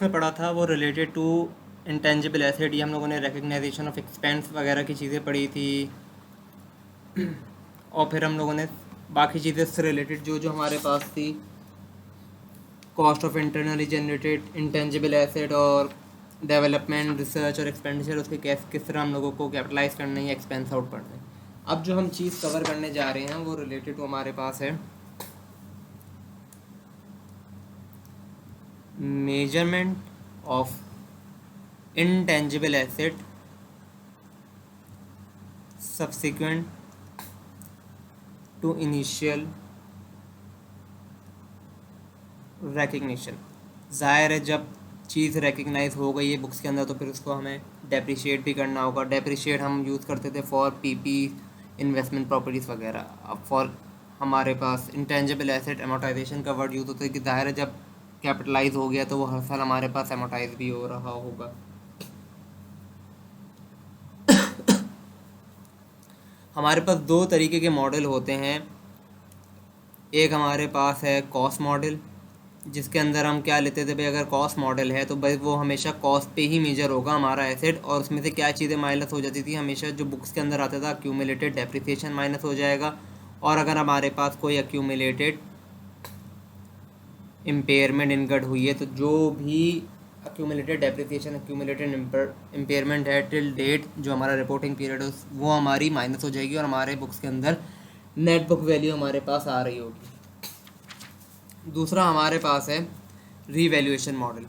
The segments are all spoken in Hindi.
में पढ़ा था वो रिलेटेड टू इंटेंजिबल एसेट, ये हम लोगों ने रिकग्नाइजेशन ऑफ एक्सपेंस वगैरह की चीज़ें पढ़ी थी। और फिर हम लोगों ने बाकी चीज़ें से रिलेटेड जो जो हमारे पास थी, cost of internally generated intangible asset और डेवलपमेंट रिसर्च और एक्सपेंडिचर, उसके किस तरह हम लोगों को कैपिटलाइज करना है या एक्सपेंस आउट करना है। अब जो हम चीज़ कवर करने जा रहे हैं वो रिलेटेड टू हमारे पास है measurement of intangible asset subsequent to initial recognition। ज़ाहिर है जब चीज़ रिकग्नाइज हो गई है बुक्स के अंदर तो फिर उसको हमें डेप्रिशिएट भी करना होगा। डेप्रिशिएट हम यूज़ करते थे फॉर पीपी इन्वेस्टमेंट प्रॉपर्टीज़ वगैरह। अब फॉर हमारे पास इंटेंजिबल एसेट एमोटाइजेशन का वर्ड यूज़ होता है कि ज़ाहिर है जब कैपिटलाइज हो गया तो वो हर साल हमारे पास एमोटाइज भी हो रहा होगा। हमारे पास दो तरीके के मॉडल होते हैं। एक हमारे पास है कॉस्ट मॉडल, जिसके अंदर हम क्या लेते थे भाई, अगर कॉस्ट मॉडल है तो भाई वो हमेशा कॉस्ट पे ही मेजर होगा हमारा एसेट, और उसमें से क्या चीज़ें माइनस हो जाती थी, हमेशा जो बुक्स के अंदर आता था अक्यूमुलेटेड डेप्रिसिएशन माइनस हो जाएगा। और अगर हमारे पास कोई अक्यूमुलेटेड इम्पेयरमेंट इनकर्ड हुई है तो जो भी अक्यूमुलेटेड डेप्रिसिएशन अक्यूमुलेटेड इम्पेयरमेंट है टिल डेट, जो हमारा रिपोर्टिंग पीरियड है वो हमारी माइनस हो जाएगी और हमारे बुक्स के अंदर नेट बुक वैल्यू हमारे पास आ रही होगी। दूसरा हमारे पास है रीवैल्यूएशन मॉडल।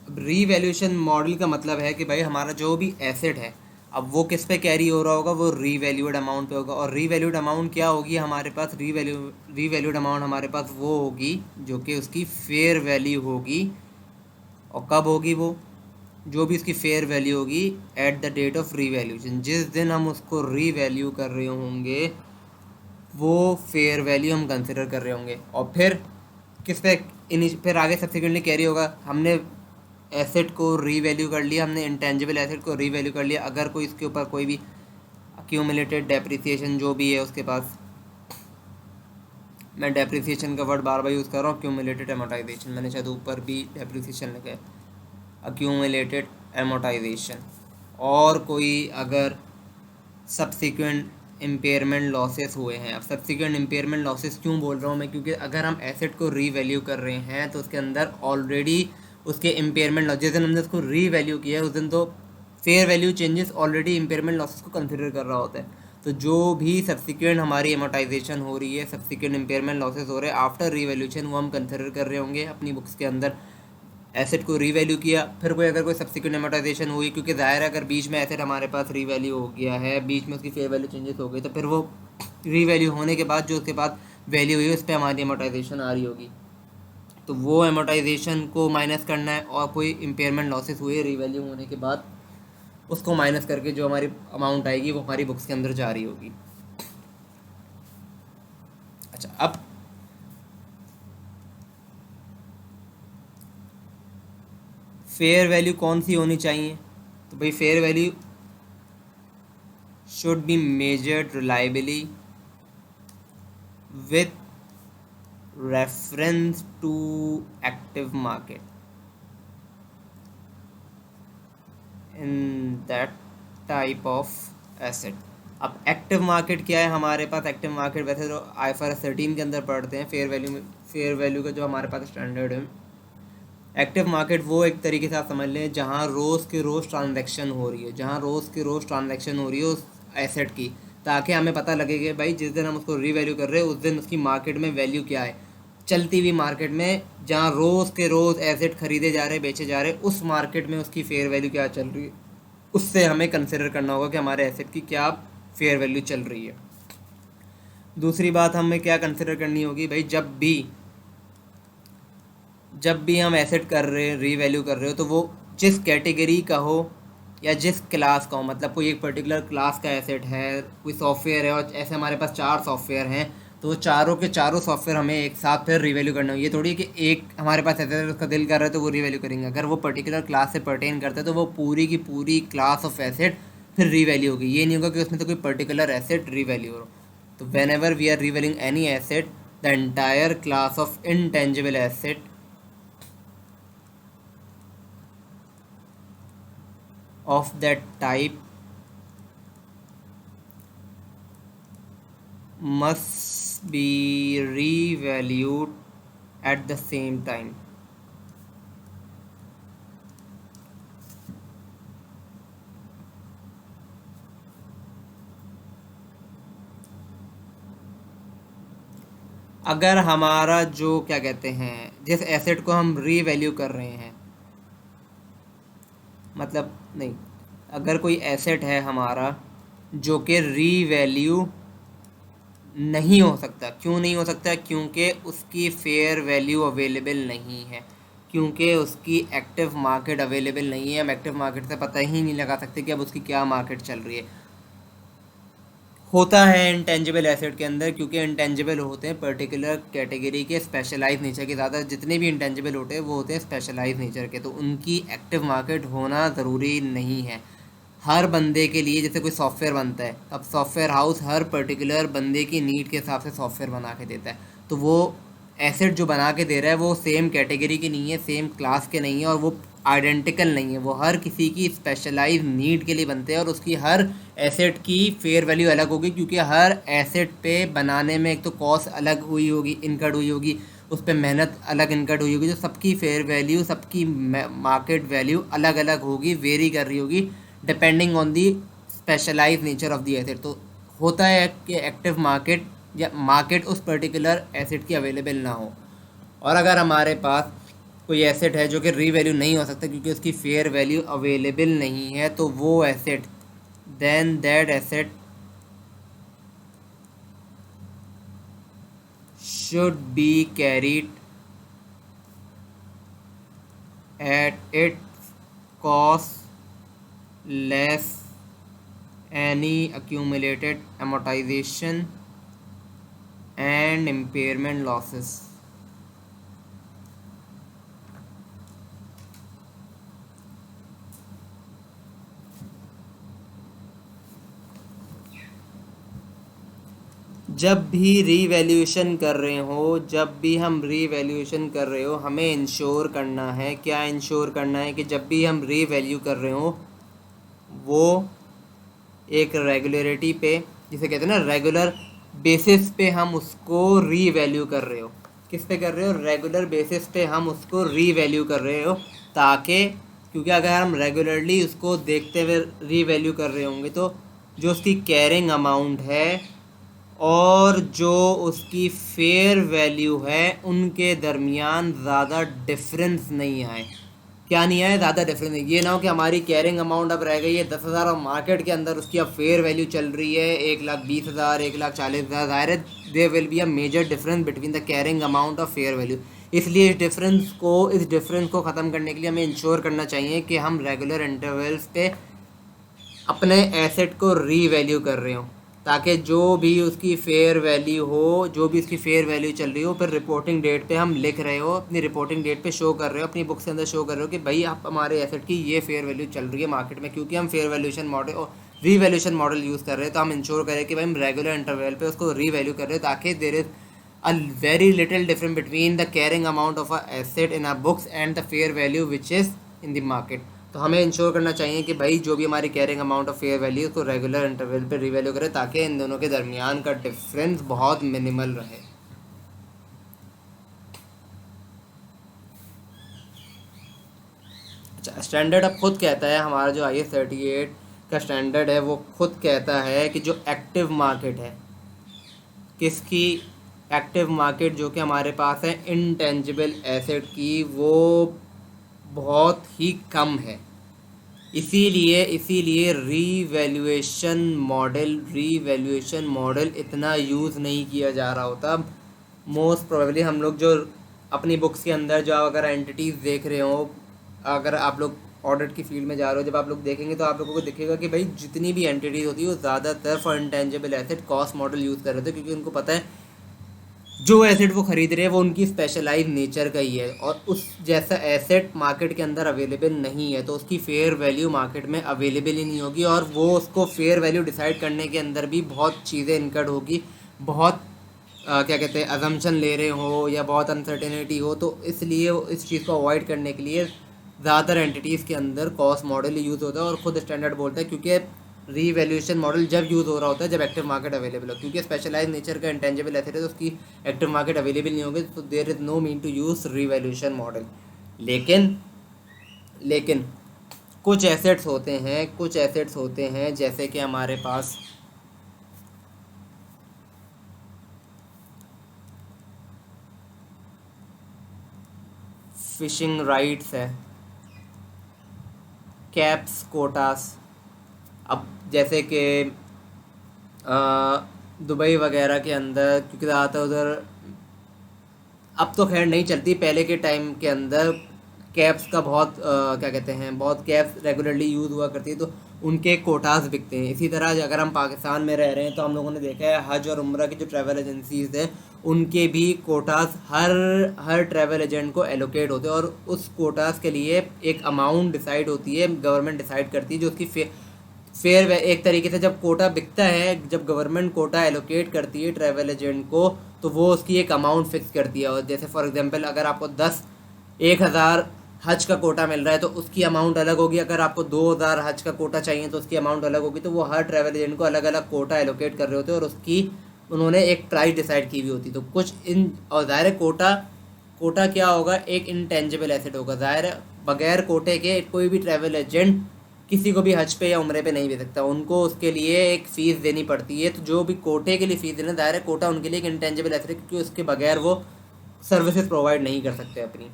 अब रीवैल्यूएशन मॉडल का मतलब है कि भाई हमारा जो भी एसेट है अब वो किस पे कैरी हो रहा होगा, वो रीवैल्यूड अमाउंट पे होगा। और रीवैल्यूड अमाउंट क्या होगी हमारे पास, रीवैल्यूड अमाउंट हमारे पास वो होगी जो कि उसकी फेयर वैल्यू होगी। और कब होगी वो, जो भी उसकी फेयर वैल्यू होगी at the date of revaluation, जिस दिन हम उसको रीवैल्यू कर रहे होंगे वो फेयर वैल्यू हम कंसिडर कर रहे होंगे। और फिर किस पे फिर आगे सब्सिक्वेंटली कैरी होगा, हमने एसेट को रीवैल्यू कर लिया, हमने इंटेंजिबल एसेट को रीवैल्यू कर लिया, अगर कोई इसके ऊपर कोई भी अक्यूमुलेटेड डेप्रिसिएशन जो भी है उसके पास, मैं डेप्रिसिएशन का वर्ड बार बार यूज़ कर रहा हूँ, अक्यूमुलेटेड एमोटाइजेशन, मैंने शायद ऊपर भी डेप्रिसिएशन लिखा है, अक्यूमुलेटेड एमोटाइजेशन। और कोई अगर सब्सिक्वेंट इम्पेयरमेंट लॉसेस हुए हैं। अब सब्सिक्वेंट इम्पेयरमेंट लॉसेस क्यों बोल रहा हूँ मैं, क्योंकि अगर हम एसेट को रीवैल्यू कर रहे हैं तो उसके अंदर ऑलरेडी उसके इम्पेयरमेंट लॉस, जिस दिन हमने उसको रीवैल्यू किया है उस दिन तो fair value changes already impairment losses को कंसिडर कर रहा होता है। तो जो भी सब्सिक्वेंट हमारी एमोटाइजेशन हो रही है, सब्सिक्वेंट इम्पेयरमेंट लॉसेस हो रहे हैं आफ्टर रीवैल्यूएशन, वो हम कंसिडर कर रहे होंगे अपनी बुक्स के अंदर। एसेट को रीवैल्यू किया, फिर कोई अगर कोई सब्सिक्वेंट एमोटाइजेशन हुई, क्योंकि ज़ाहिर है अगर बीच में एसेट हमारे पास रीवैल्यू हो गया है, बीच में उसकी फेयर वैल्यू चेंजेस हो गई, तो फिर वो रीवैल्यू होने के बाद जो उसके बाद वैल्यू हुई उस पर हमारी एमोटाइजेशन आ रही होगी। तो वो एमोटाइजेशन को माइनस करना है, और कोई इम्पेयरमेंट लॉसेस हुए रीवैल्यू होने के बाद उसको माइनस करके जो हमारी अमाउंट आएगी वो हमारी बुक्स के अंदर जा रही होगी। अच्छा, अब फेयर वैल्यू कौन सी होनी चाहिए, तो भाई fair value should be measured reliably with reference to active market in that type of asset। अब एक्टिव मार्केट क्या है हमारे पास, एक्टिव मार्केट वैसे तो IFRS 13 के अंदर पढ़ते हैं फेयर वैल्यू में, फेयर वैल्यू का जो हमारे पास स्टैंडर्ड है। एक्टिव मार्केट वो एक तरीके से आप समझ लें जहाँ रोज़ के रोज़ ट्रांजैक्शन हो रही है, जहाँ रोज़ के रोज़ ट्रांजैक्शन हो रही है उस एसेट की, ताकि हमें पता लगे कि भाई जिस दिन हम उसको रीवैल्यू कर रहे हैं उस दिन उसकी मार्केट में वैल्यू क्या है। चलती हुई मार्केट में जहाँ रोज़ के रोज़ एसेट खरीदे जा रहे बेचे जा रहे, उस मार्केट में उसकी फेयर वैल्यू क्या चल रही है, उससे हमें कंसिडर करना होगा कि हमारे एसेट की क्या फेयर वैल्यू चल रही है। दूसरी बात हमें क्या कंसिडर करनी होगी भाई, जब भी हम एसेट कर रहे हैं रीवैल्यू कर रहे हो तो वो जिस कैटेगरी का हो या जिस क्लास का हो, मतलब कोई एक पर्टिकुलर क्लास का एसेट है, कोई सॉफ्टवेयर है और ऐसे हमारे पास 4 सॉफ्टवेयर हैं, तो वो चारों के चारों सॉफ्टवेयर हमें एक साथ फिर रीवैल्यू करना हो। ये थोड़ी कि एक हमारे पास एसेट है उसका दिल कर रहा है तो वो रीवैल्यू करेंगे, अगर वो पर्टिकुलर क्लास से पर्टेन करता है तो वो पूरी की पूरी क्लास ऑफ एसेट फिर रीवैल्यू होगी। ये नहीं होगा कि उसमें तो कोई पर्टिकुलर एसेट रीवैल्यू हो। तो whenever we are revaluing any asset, the entire class of intangible asset of that type must be revalued at the same time. अगर हमारा जो क्या कहते हैं जिस एसेट को हम रीवैल्यू कर रहे हैं, मतलब नहीं, अगर कोई एसेट है हमारा जो कि रीवैल्यू नहीं हो सकता, क्यों नहीं हो सकता? क्योंकि उसकी फेयर वैल्यू अवेलेबल नहीं है, क्योंकि उसकी एक्टिव मार्केट अवेलेबल नहीं है। हम एक्टिव मार्केट से पता ही नहीं लगा सकते कि अब उसकी क्या मार्केट चल रही है। होता है इंटेंजिबल एसेट के अंदर, क्योंकि इंटेंजिबल होते हैं पर्टिकुलर कैटेगरी के, स्पेशलाइज नेचर के। ज़्यादा जितने भी इंटेंजिबल होते हैं वो होते हैं स्पेशलाइज नेचर के, तो उनकी एक्टिव मार्केट होना ज़रूरी नहीं है हर बंदे के लिए। जैसे कोई सॉफ्टवेयर बनता है, अब सॉफ्टवेयर हाउस हर पर्टिकुलर बंदे की नीड के हिसाब से सॉफ्टवेयर बना के देता है, तो वो एसेट जो बना के दे रहा है वो सेम कैटेगरी की नहीं है, सेम क्लास के नहीं है, और वो आइडेंटिकल नहीं है। वो हर किसी की स्पेशलाइज नीड के लिए बनते हैं, और उसकी हर एसेट की फेयर वैल्यू अलग होगी, क्योंकि हर एसेट पे बनाने में एक तो कॉस्ट अलग हुई होगी, इनकर्ड हुई होगी, उस पर मेहनत अलग इनकर्ड हुई होगी, तो सबकी फेयर वैल्यू, सबकी मार्केट वैल्यू अलग अलग होगी, वेरी कर रही होगी depending on the specialise nature of the asset. तो होता है कि एक्टिव मार्केट या मार्केट उस पर्टिकुलर एसेट की अवेलेबल ना हो, और अगर हमारे पास कोई एसेट है जो कि रीवैल्यू नहीं हो सकता क्योंकि उसकी फेयर वैल्यू अवेलेबल नहीं है, तो वो asset, then that asset should be carried at its cost less any accumulated amortization and impairment losses. जब भी रीवैल्यूएशन कर रहे हो, जब भी हम रीवैल्यूएशन कर रहे हो, हमें इंश्योर करना है, क्या इंश्योर करना है कि जब भी हम रीवैल्यू कर रहे हो वो एक रेगुलरिटी पे, जिसे कहते हैं ना रेगुलर बेसिस पे हम उसको रीवैल्यू कर रहे हो। किस पे कर रहे हो? रेगुलर बेसिस पे हम उसको रीवैल्यू कर रहे हो, ताकि क्योंकि अगर हम रेगुलरली उसको देखते हुए रीवैल्यू कर रहे होंगे तो जो उसकी कैरिंग अमाउंट है और जो उसकी फेयर वैल्यू है उनके दरमियान ज़्यादा डिफरेंस नहीं आए। क्या नहीं आए? ज़्यादा डिफरेंस नहीं। ये ना हो कि हमारी कैरिंग अमाउंट अब रह गई है 10,000 और मार्केट के अंदर उसकी अब फेयर वैल्यू चल रही है 1,20,000, 1,40,000। ज़ाहिर है there will be a major difference between the carrying amount और फेयर वैल्यू। इसलिए इस डिफरेंस को ख़त्म करने के लिए हमें इंश्योर करना चाहिए कि हम रेगुलर इंटरवल्स पे अपने एसेट को रीवैल्यू कर रहे हो, ताकि जो भी उसकी फेयर वैल्यू हो, जो भी उसकी फेयर वैल्यू चल रही हो, फिर रिपोर्टिंग डेट पे हम लिख रहे हो, अपनी रिपोर्टिंग डेट पे शो कर रहे हो, अपनी बुक्स के अंदर शो कर रहे हो कि भाई आप हमारे एसेट की ये फेयर वैल्यू चल रही है मार्केट में। क्योंकि हम फेयर वैल्यूएशन मॉडल और रीवैल्यूएशन मॉडल यूज़ कर रहे हैं, तो हम इंश्योर करें कि भाई हम रेगुलर इंटरवल पे उसको रीवैल्यू कर रहे हैं, ताकि there is a very little difference between the carrying amount of a asset in a books and the fair value which is in the market. तो हमें इंश्योर करना चाहिए कि भाई जो भी हमारी carrying amount of fair value उसको रेगुलर इंटरवल पे रीवैल्यू करें, ताकि इन दोनों के दरमियान का डिफरेंस बहुत मिनिमल रहे। अच्छा, स्टैंडर्ड अब खुद कहता है, हमारा जो IS 38 का स्टैंडर्ड है वो खुद कहता है कि जो एक्टिव मार्केट है, किसकी एक्टिव मार्केट जो कि हमारे पास है इंटेंजिबल एसेट की, वो बहुत ही कम है। इसीलिए रीवैल्यूएशन मॉडल इतना यूज़ नहीं किया जा रहा होता। मोस्ट प्रोबेबली हम लोग जो अपनी बुक्स के अंदर जो अगर एंटिटीज़ देख रहे हो, अगर आप लोग ऑडिट की फील्ड में जा रहे हो, जब आप लोग देखेंगे तो आप लोगों को दिखेगा कि भाई जितनी भी एंटिटीज़ होती है वो ज़्यादातर for intangible asset cost model use कर रहे थे, क्योंकि उनको पता है जो एसेट वो ख़रीद रहे हैं वो उनकी स्पेशलाइज नेचर का ही है, और उस जैसा एसेट मार्केट के अंदर अवेलेबल नहीं है, तो उसकी फेयर वैल्यू मार्केट में अवेलेबल ही नहीं होगी, और वो उसको फेयर वैल्यू डिसाइड करने के अंदर भी बहुत चीज़ें इनकर्ड होगी, बहुत क्या कहते हैं अजम्पशन ले रहे हो या बहुत अनसर्टेनिटी हो, तो इसलिए इस चीज़ को अवॉइड करने के लिए ज़्यादातर एंटिटीज़ के अंदर कॉस्ट मॉडल यूज़ होता है और खुद स्टैंडर्ड बोलता है, क्योंकि रीवैल्यूएशन मॉडल जब यूज़ हो रहा होता है जब एक्टिव मार्केट अवेलेबल हो, क्योंकि स्पेशलाइज नेचर का इंटेंजिबल एसेट है तो उसकी एक्टिव मार्केट अवेलेबल नहीं होगी, तो there is no mean to use revaluation model. लेकिन लेकिन कुछ एसेट्स होते हैं जैसे कि हमारे पास फिशिंग राइट्स है, कैप्स, कोटास। अब जैसे कि दुबई वगैरह के अंदर, क्योंकि ज़्यादातर उधर अब तो खैर नहीं चलती, पहले के टाइम के अंदर कैप्स का बहुत क्या कहते हैं बहुत कैप्स रेगुलरली यूज़ हुआ करती है, तो उनके कोटास बिकते हैं। इसी तरह अगर हम पाकिस्तान में रह रहे हैं तो हम लोगों ने देखा है हज और उम्रा की जो ट्रैवल एजेंसीज हैं उनके भी कोटास हर ट्रैवल एजेंट को एलोकेट होते हैं, और उस कोटास के लिए एक अमाउंट डिसाइड होती है, गवर्नमेंट डिसाइड करती है, जो उसकी फेयर एक तरीके से जब कोटा बिकता है, जब गवर्नमेंट कोटा एलोकेट करती है ट्रैवल एजेंट को, तो वो उसकी एक अमाउंट फिक्स करती है। और जैसे फॉर एग्जांपल अगर आपको 1,000 हज का कोटा मिल रहा है तो उसकी अमाउंट अलग होगी, अगर आपको 2,000 हज का कोटा चाहिए तो उसकी अमाउंट अलग होगी। तो वो हर ट्रैवल एजेंट को अलग अलग कोटा एलोकेट कर रहे होते हैं और उसकी उन्होंने एक प्राइस डिसाइड की हुई होती। तो कुछ इन और ज़ाहिर है कोटा क्या होगा, एक इंटेंजिबल एसेट होगा। ज़ाहिर है बगैर कोटे के कोई भी ट्रैवल एजेंट किसी को भी हज पे या उम्रे पे नहीं दे सकता, उनको उसके लिए एक फ़ीस देनी पड़ती है। तो जो भी कोटे के लिए फ़ीस देना, ज़ाहिर है कोटा उनके लिए एक इंटेंजिबल एसेट है, क्योंकि उसके बगैर वो सर्विसेज प्रोवाइड नहीं कर सकते अपनी।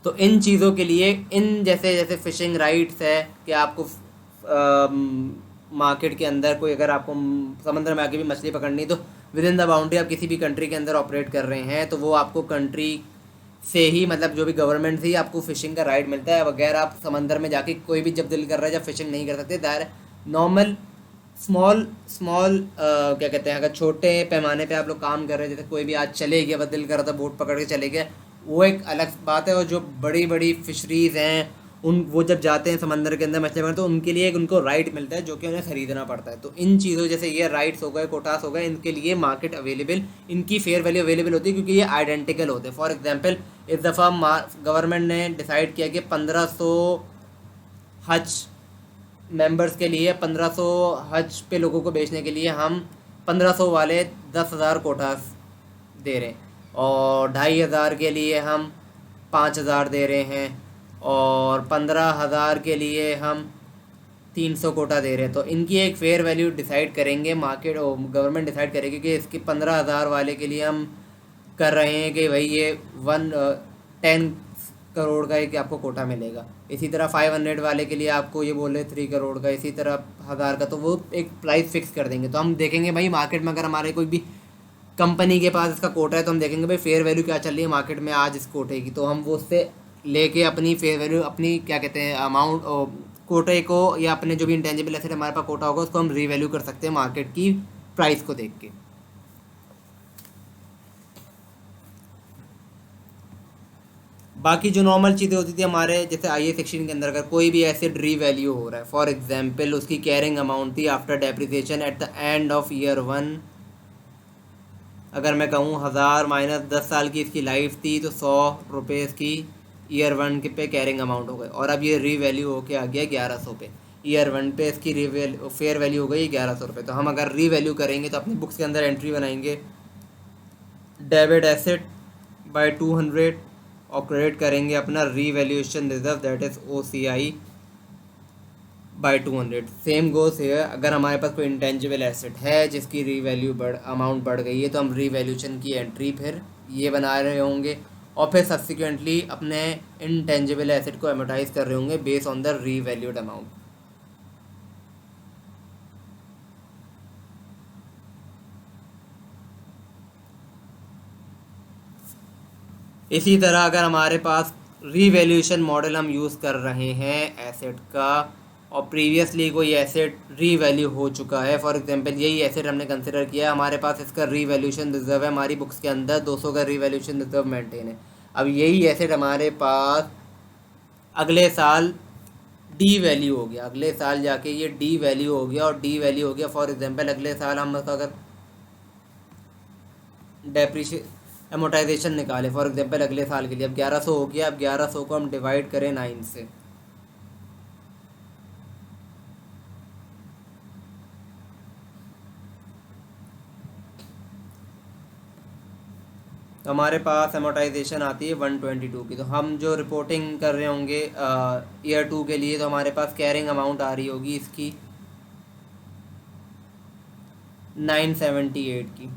तो इन चीज़ों के लिए इन जैसे जैसे फ़िशिंग राइट्स है कि आपको मार्केट के अंदर कोई अगर आपको समंदर में आके भी मछली पकड़नी, तो विद इन द बाउंड्री आप किसी भी कंट्री के अंदर ऑपरेट कर रहे हैं तो वो आपको कंट्री से ही, मतलब जो भी गवर्नमेंट से ही आपको फ़िशिंग का राइट मिलता है। वगैरह आप समंदर में जाके कोई भी जब दिल कर रहा है जब फ़िशिंग नहीं कर सकते। दायरा नॉर्मल स्मॉल स्मॉल क्या कहते हैं, अगर छोटे पैमाने पे आप लोग काम कर रहे हैं, जैसे कोई भी आज चले गया, बस दिल कर रहा था बोट पकड़ के चले गए, वो एक अलग बात है। और जो बड़ी बड़ी फिशरीज़ हैं वो जब जाते हैं समंदर के अंदर मछली पकड़ने, तो उनके लिए एक उनको राइट मिलता है जो कि उन्हें ख़रीदना पड़ता है। तो इन चीज़ों जैसे ये राइट्स हो गए, कोटास हो गए, इनके लिए मार्केट अवेलेबल, इनकी फेयर वैल्यू अवेलेबल होती है, क्योंकि ये आइडेंटिकल होते हैं। फॉर एग्जांपल इस दफ़ा गवर्नमेंट ने डिसाइड किया कि 1500 हज मेंबर्स के लिए, 1500 हज पे लोगों को बेचने के लिए हम 1500 वाले 10,000 कोटास दे रहे हैं, और 2,500 के लिए हम 5,000 दे रहे हैं, और 15,000 के लिए हम 300 कोटा दे रहे हैं। तो इनकी एक फेयर वैल्यू डिसाइड करेंगे मार्केट और गवर्नमेंट डिसाइड करेगी कि इसके 15,000 वाले के लिए हम कर रहे हैं कि भाई ये 10 करोड़ का एक आपको कोटा मिलेगा। इसी तरह 500 वाले के लिए आपको ये बोल रहे 3 करोड़ का, इसी तरह 1,000 का, तो वो एक प्राइस फिक्स कर देंगे। तो हम देखेंगे भाई मार्केट में अगर हमारे कोई भी कंपनी के पास इसका कोटा है तो हम देखेंगे भाई फेयर वैल्यू क्या चल रही है मार्केट में आज इस कोटे की, तो हम वो उससे लेके अपनी फेयर वैल्यू, अपनी क्या कहते हैं अमाउंट कोटे को, या अपने जो भी इंटेंजिबल एसेट हमारे पास कोटा होगा उसको हम रीवैल्यू कर सकते हैं मार्केट की प्राइस को देख के। बाकी जो नॉर्मल चीज़ें होती थी हमारे, जैसे आई ए सेक्शन के अंदर अगर कोई भी एसेट रीवैल्यू हो रहा है, फॉर एग्जांपल उसकी कैरिंग अमाउंट थी after depreciation eight the end of year 1, अगर मैं कहूँ 1,000 माइनस 10 साल की इसकी लाइफ थी, तो 100 रुपये इसकी ईयर 1 के पे कैरिंग अमाउंट हो गए, और अब ये रीवैल्यू होके आ गया 1,100 पे। ईयर 1 पे इसकी फेयर वैल्यू हो गई 1,100 रुपये। तो हम अगर रीवैल्यू करेंगे तो अपनी बुक्स के अंदर एंट्री बनाएंगे, डेबिट एसेट बाय 200, और क्रेडिट करेंगे अपना revaluation reserve that is OCI by 200। Same goes है, अगर हमारे पास कोई इंटेंजिबल एसेट है जिसकी रीवैल्यू अमाउंट बढ़ गई है तो हम रीवैल्यूएशन की एंट्री फिर ये बना रहे होंगे, और फिर सब्सिक्वेंटली अपने इंटेंजिबल एसेट को एमोटाइज कर रहे होंगे based on the revalued amount. इसी तरह अगर हमारे पास रीवैल्यूएशन मॉडल हम यूज़ कर रहे हैं एसेट का, और प्रीवियसली कोई एसेट रीवैल्यू हो चुका है, फॉर एग्जांपल यही एसेट हमने कंसिडर किया, हमारे पास इसका रीवैल्यूएशन रिजर्व है, हमारी बुक्स के अंदर 200 का रीवैल्यूएशन रिजर्व मेंटेन है। अब यही एसेट हमारे पास अगले साल डी वैल्यू हो गया, अगले साल जाके ये डी वैल्यू हो गया, और डी वैल्यू हो गया फॉर एग्जांपल अगले साल हम अगर एमोटाइजेशन निकाले फॉर एग्जांपल अगले साल के लिए। अब 1100 हो गया, अब 1100 को हम डिवाइड करें 9 से, तो हमारे पास एमोटाइजेशन आती है 122 की। तो हम जो रिपोर्टिंग कर रहे होंगे ईयर 2 के लिए, तो हमारे पास कैरिंग अमाउंट आ रही होगी इसकी 978 की।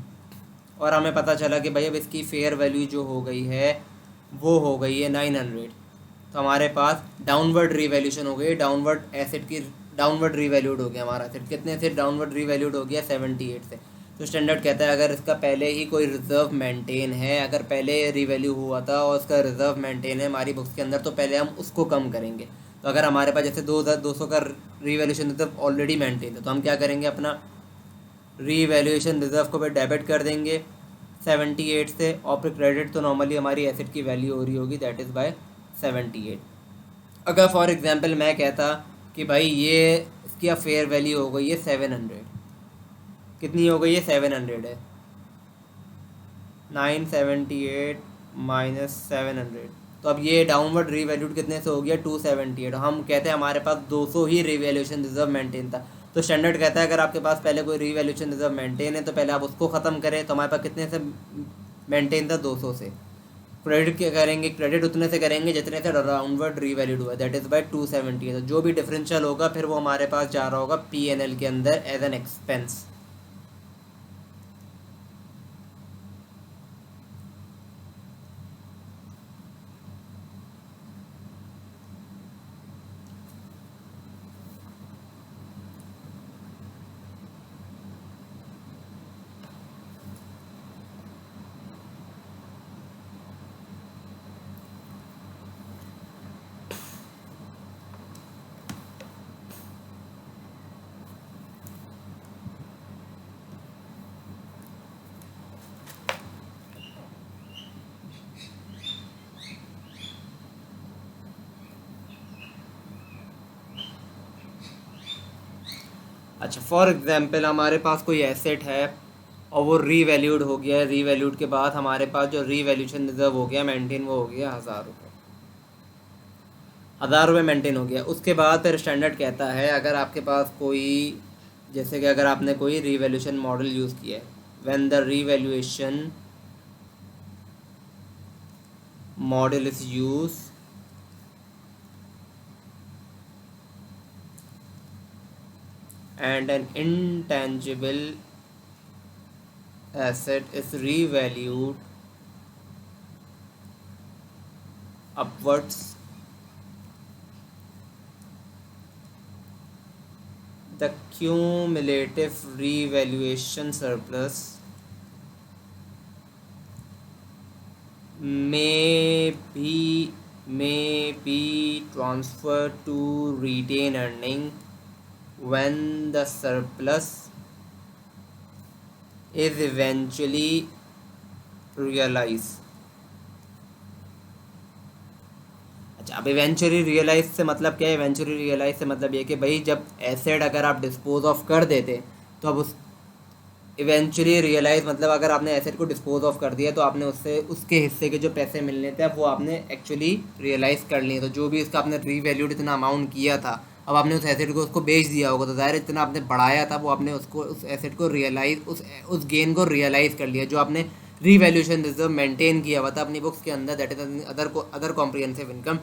और हमें पता चला कि भाई अब इसकी फेयर वैल्यू जो हो गई है वो हो गई है 900। तो हमारे पास डाउनवर्ड रीवैल्यूशन हो गई, डाउनवर्ड एसेट की डाउनवर्ड रीवैल्यूड हो गया हमारा एसेट। कितने से डाउनवर्ड रीवैल्यूड हो गया? 78 से। तो स्टैंडर्ड कहता है अगर इसका पहले ही कोई रिजर्व मेंटेन है, अगर पहले रिवैल्यू हुआ था और उसका रिजर्व मेंटेन है हमारी बुक्स के अंदर, तो पहले हम उसको कम करेंगे। तो अगर हमारे पास जैसे 2200 का रीवैल्यूशन रिजर्व ऑलरेडी मेंटेन है, तो हम क्या करेंगे, अपना रीवैल्यूएशन रिजर्व को भी डेबिट कर देंगे 78 से, और फिर क्रेडिट तो नॉर्मली हमारी एसेट की वैल्यू हो रही होगी, दैट इज़ बाय 78। अगर फॉर एग्जांपल मैं कहता कि भाई ये इसकी अब फेयर वैल्यू हो गई है 700, कितनी हो गई है? 700 है। 978 माइनस 700, तो अब ये डाउनवर्ड रीवैल्यूड कितने से हो गया? 278। हम कहते हैं हमारे पास 200 ही रीवैल्यूएशन रिजर्व मेंटेन था। तो स्टैंडर्ड कहता है अगर आपके पास पहले कोई रीवैल्यूएशन रिजर्व मेंटेन है तो पहले आप उसको ख़त्म करें। तो हमारे पास कितने से मेंटेन था? 200 से। क्रेडिट क्या करेंगे? क्रेडिट उतने से करेंगे जितने से डाउनवर्ड रीवैल्यूड हुआ, दैट इज़ बाय 270। तो जो भी डिफरेंशियल होगा फिर वो हमारे पास जा रहा होगा P&L के अंदर एज एन एक्सपेंस। अच्छा, फॉर एग्जांपल हमारे पास कोई एसेट है और वो रीवैल्यूड हो गया है। रीवैल्यूड के बाद हमारे पास जो रीवैल्यूशन रिजर्व हो गया मेंटेन, वो हो गया 1000 रुपये। 1000 रुपये मेंटेन हो गया। उसके बाद फिर स्टैंडर्ड कहता है अगर आपके पास कोई, जैसे कि अगर आपने कोई रीवैल्यूशन मॉडल यूज़ किया है, when the revaluation model is use and an intangible asset is revalued upwards, the cumulative revaluation surplus may be transferred to retained earning when the surplus is eventually realized। अच्छा, अब इवेंचुअली रियलाइज से मतलब क्या है? इवेंचुअली रियलाइज से मतलब ये कि भाई जब एसेट अगर आप डिस्पोज ऑफ कर देते तो अब उस इवेंचुअली रियलाइज मतलब अगर आपने एसेट को डिस्पोज ऑफ कर दिया तो आपने उससे उसके हिस्से के जो पैसे मिलने थे अब वो आपने एक्चुअली रियलाइज़ कर लिए। तो जो भी इसका आपने रीवैल्यूड इतना अमाउंट किया था, अब आपने उस एसेट को उसको बेच दिया होगा, तो ज़ाहिर इतना आपने बढ़ाया था वो आपने उसको उस एसेट को रियलाइज उस गेन को रियलाइज़ कर लिया जो आपने रीवैल्यूएशन रिजर्व मेंटेन किया हुआ था अपनी बुक्स के अंदर, that is other comprehensive income.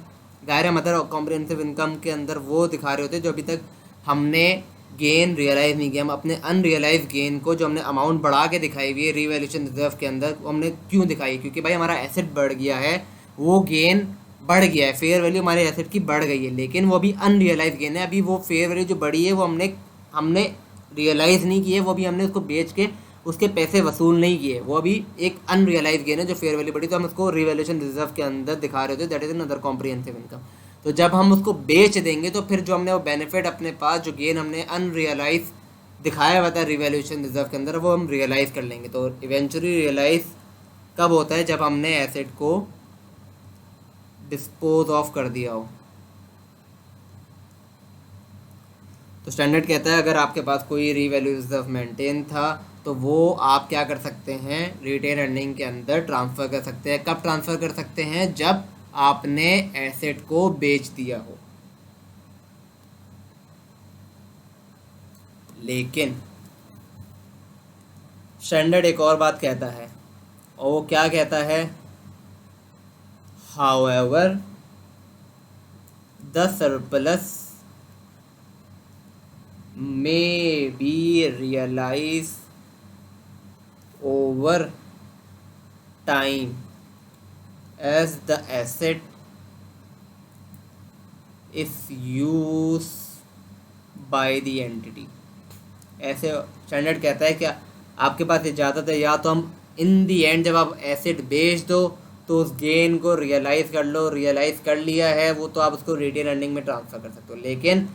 ज़ाहिर है अदर कॉम्प्रिहेंसिव इनकम के अंदर वो दिखा रहे होते जो अभी तक हमने गेन रियलाइज़ नहीं किया। हम अपने अनरियलाइज गेन को जो हमने अमाउंट बढ़ा के दिखाई हुई है रीवैल्यूएशन रिजर्व के अंदर, वो हमने क्यों दिखाई? क्योंकि भाई हमारा एसेट बढ़ गया है, वो गेन बढ़ गया है, फेयर वैल्यू हमारे एसेट की बढ़ गई है, लेकिन वो अभी अनरियलाइज गेन है। अभी वो फेयर वैल्यू जो बढ़ी है वो हमने रियलाइज़ नहीं की है, वो अभी हमने उसको बेच के उसके पैसे वसूल नहीं किए, वो अभी एक अनरियलाइज गेन है जो फेयर वैल्यू बढ़ी, तो हम उसको रिवैल्यूएशन रिजर्व के अंदर दिखा रहे थे, that is another comprehensive income. तो जब हम उसको बेच देंगे तो फिर जो हमने वो बेनिफिट अपने पास जो गेन हमने अनरियलाइज दिखाया हुआ था रिवैल्यूएशन रिजर्व के अंदर, वो हम रियलाइज़ कर लेंगे। तो इवेंचुअली रियलाइज़ कब होता है? जब हमने एसेट को डिस्पोज ऑफ कर दिया हो। तो स्टैंडर्ड कहता है अगर आपके पास कोई रीवैल्यू रिजर्व मेंटेन था तो वो आप क्या कर सकते हैं, रिटेन अर्निंग के अंदर ट्रांसफ़र कर सकते हैं। कब ट्रांसफ़र कर सकते हैं? जब आपने एसेट को बेच दिया हो। लेकिन स्टैंडर्ड एक और बात कहता है, और वो क्या कहता है? However the surplus may be realized over time as the asset is used by the entity। ऐसे स्टैंडर्ड कहता है कि आपके पास इजाज़त है, या तो हम इन दी एंड जब आप एसेट बेच दो तो उस गेन को रियलाइज़ कर लो, रियलाइज़ कर लिया है वो तो आप उसको रिटेन अर्निंग में ट्रांसफ़र कर सकते हो। लेकिन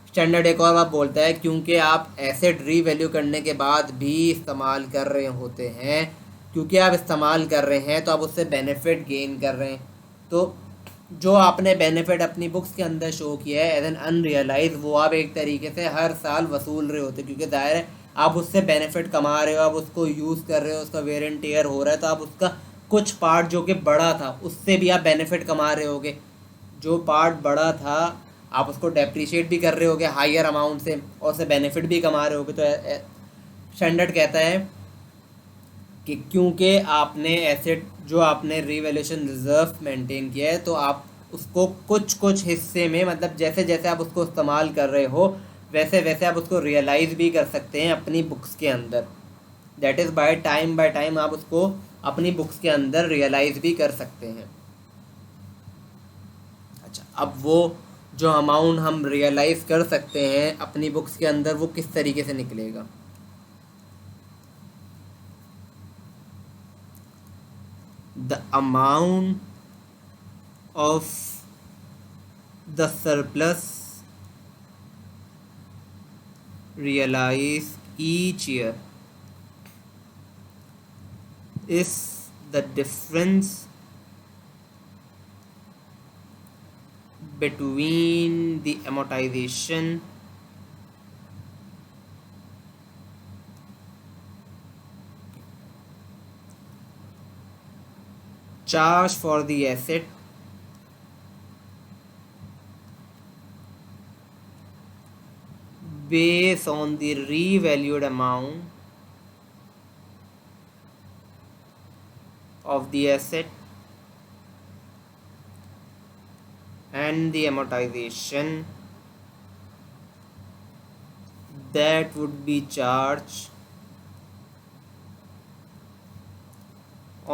स्टैंडर्ड एक और बात बोलता है, क्योंकि आप एसेट रीवैल्यू करने के बाद भी इस्तेमाल कर रहे होते हैं, क्योंकि आप इस्तेमाल कर रहे हैं तो आप उससे बेनिफिट गेन कर रहे हैं, तो जो आपने बेनिफिट अपनी बुक्स के अंदर शो किया है एज एन अनरियलाइज, वो आप एक तरीके से हर साल वसूल रहे होते, क्योंकि ज़ाहिर है आप उससे बेनिफिट कमा रहे हो, आप उसको यूज़ कर रहे हो, उसका वेयर एंड टेयर हो रहा है, तो आप उसका कुछ पार्ट जो कि बड़ा था उससे भी आप बेनिफिट कमा रहे होगे। जो पार्ट बड़ा था आप उसको डेप्रिशिएट भी कर रहे होगे हायर अमाउंट से, और उससे बेनिफिट भी कमा रहे होगे। तो स्टैंडर्ड कहता है कि क्योंकि आपने एसेट जो आपने रीवैल्यूएशन रिजर्व मेंटेन किया है, तो आप उसको कुछ कुछ हिस्से में, मतलब जैसे जैसे आप उसको इस्तेमाल कर रहे हो वैसे वैसे आप उसको रियलाइज़ भी कर सकते हैं अपनी बुक्स के अंदर। दैट इज़ बाय टाइम आप उसको अपनी बुक्स के अंदर रियलाइज़ भी कर सकते हैं। अच्छा, अब वो जो अमाउंट हम रियलाइज़ कर सकते हैं अपनी बुक्स के अंदर, वो किस तरीके से निकलेगा? The amount of the surplus realise each year is the difference between the amortization charge for the asset based on the revalued amount of the asset and the amortization that would be charged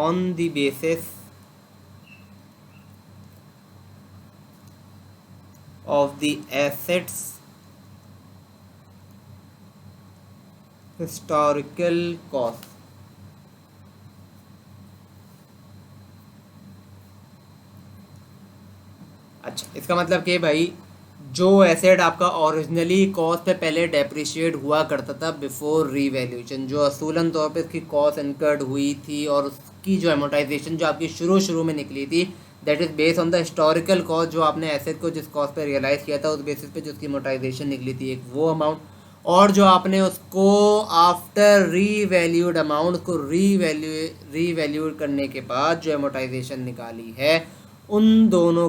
on the basis of the assets historical cost। अच्छा, इसका मतलब कि भाई जो एसेट आपका ओरिजिनली कॉस्ट पे पहले डेप्रिशिएट हुआ करता था बिफोर रीवैल्यूएशन, जो असूलन तौर पे इसकी कॉस्ट इनकर्ड हुई थी और उसकी जो एमोटाइजेशन जो आपकी शुरू में निकली थी, that is based on the historical cost, जो आपने एसेट को जिस कॉस्ट पे रियलाइज़ किया था उस बेसिस पे जो उसकी एमोटाइजेशन निकली थी एक वो अमाउंट, और जो आपने उसको आफ्टर रीवैल्यूड अमाउंट को रीवैल्यूड करने के बाद जो एमोटाइजेशन निकाली है, उन दोनों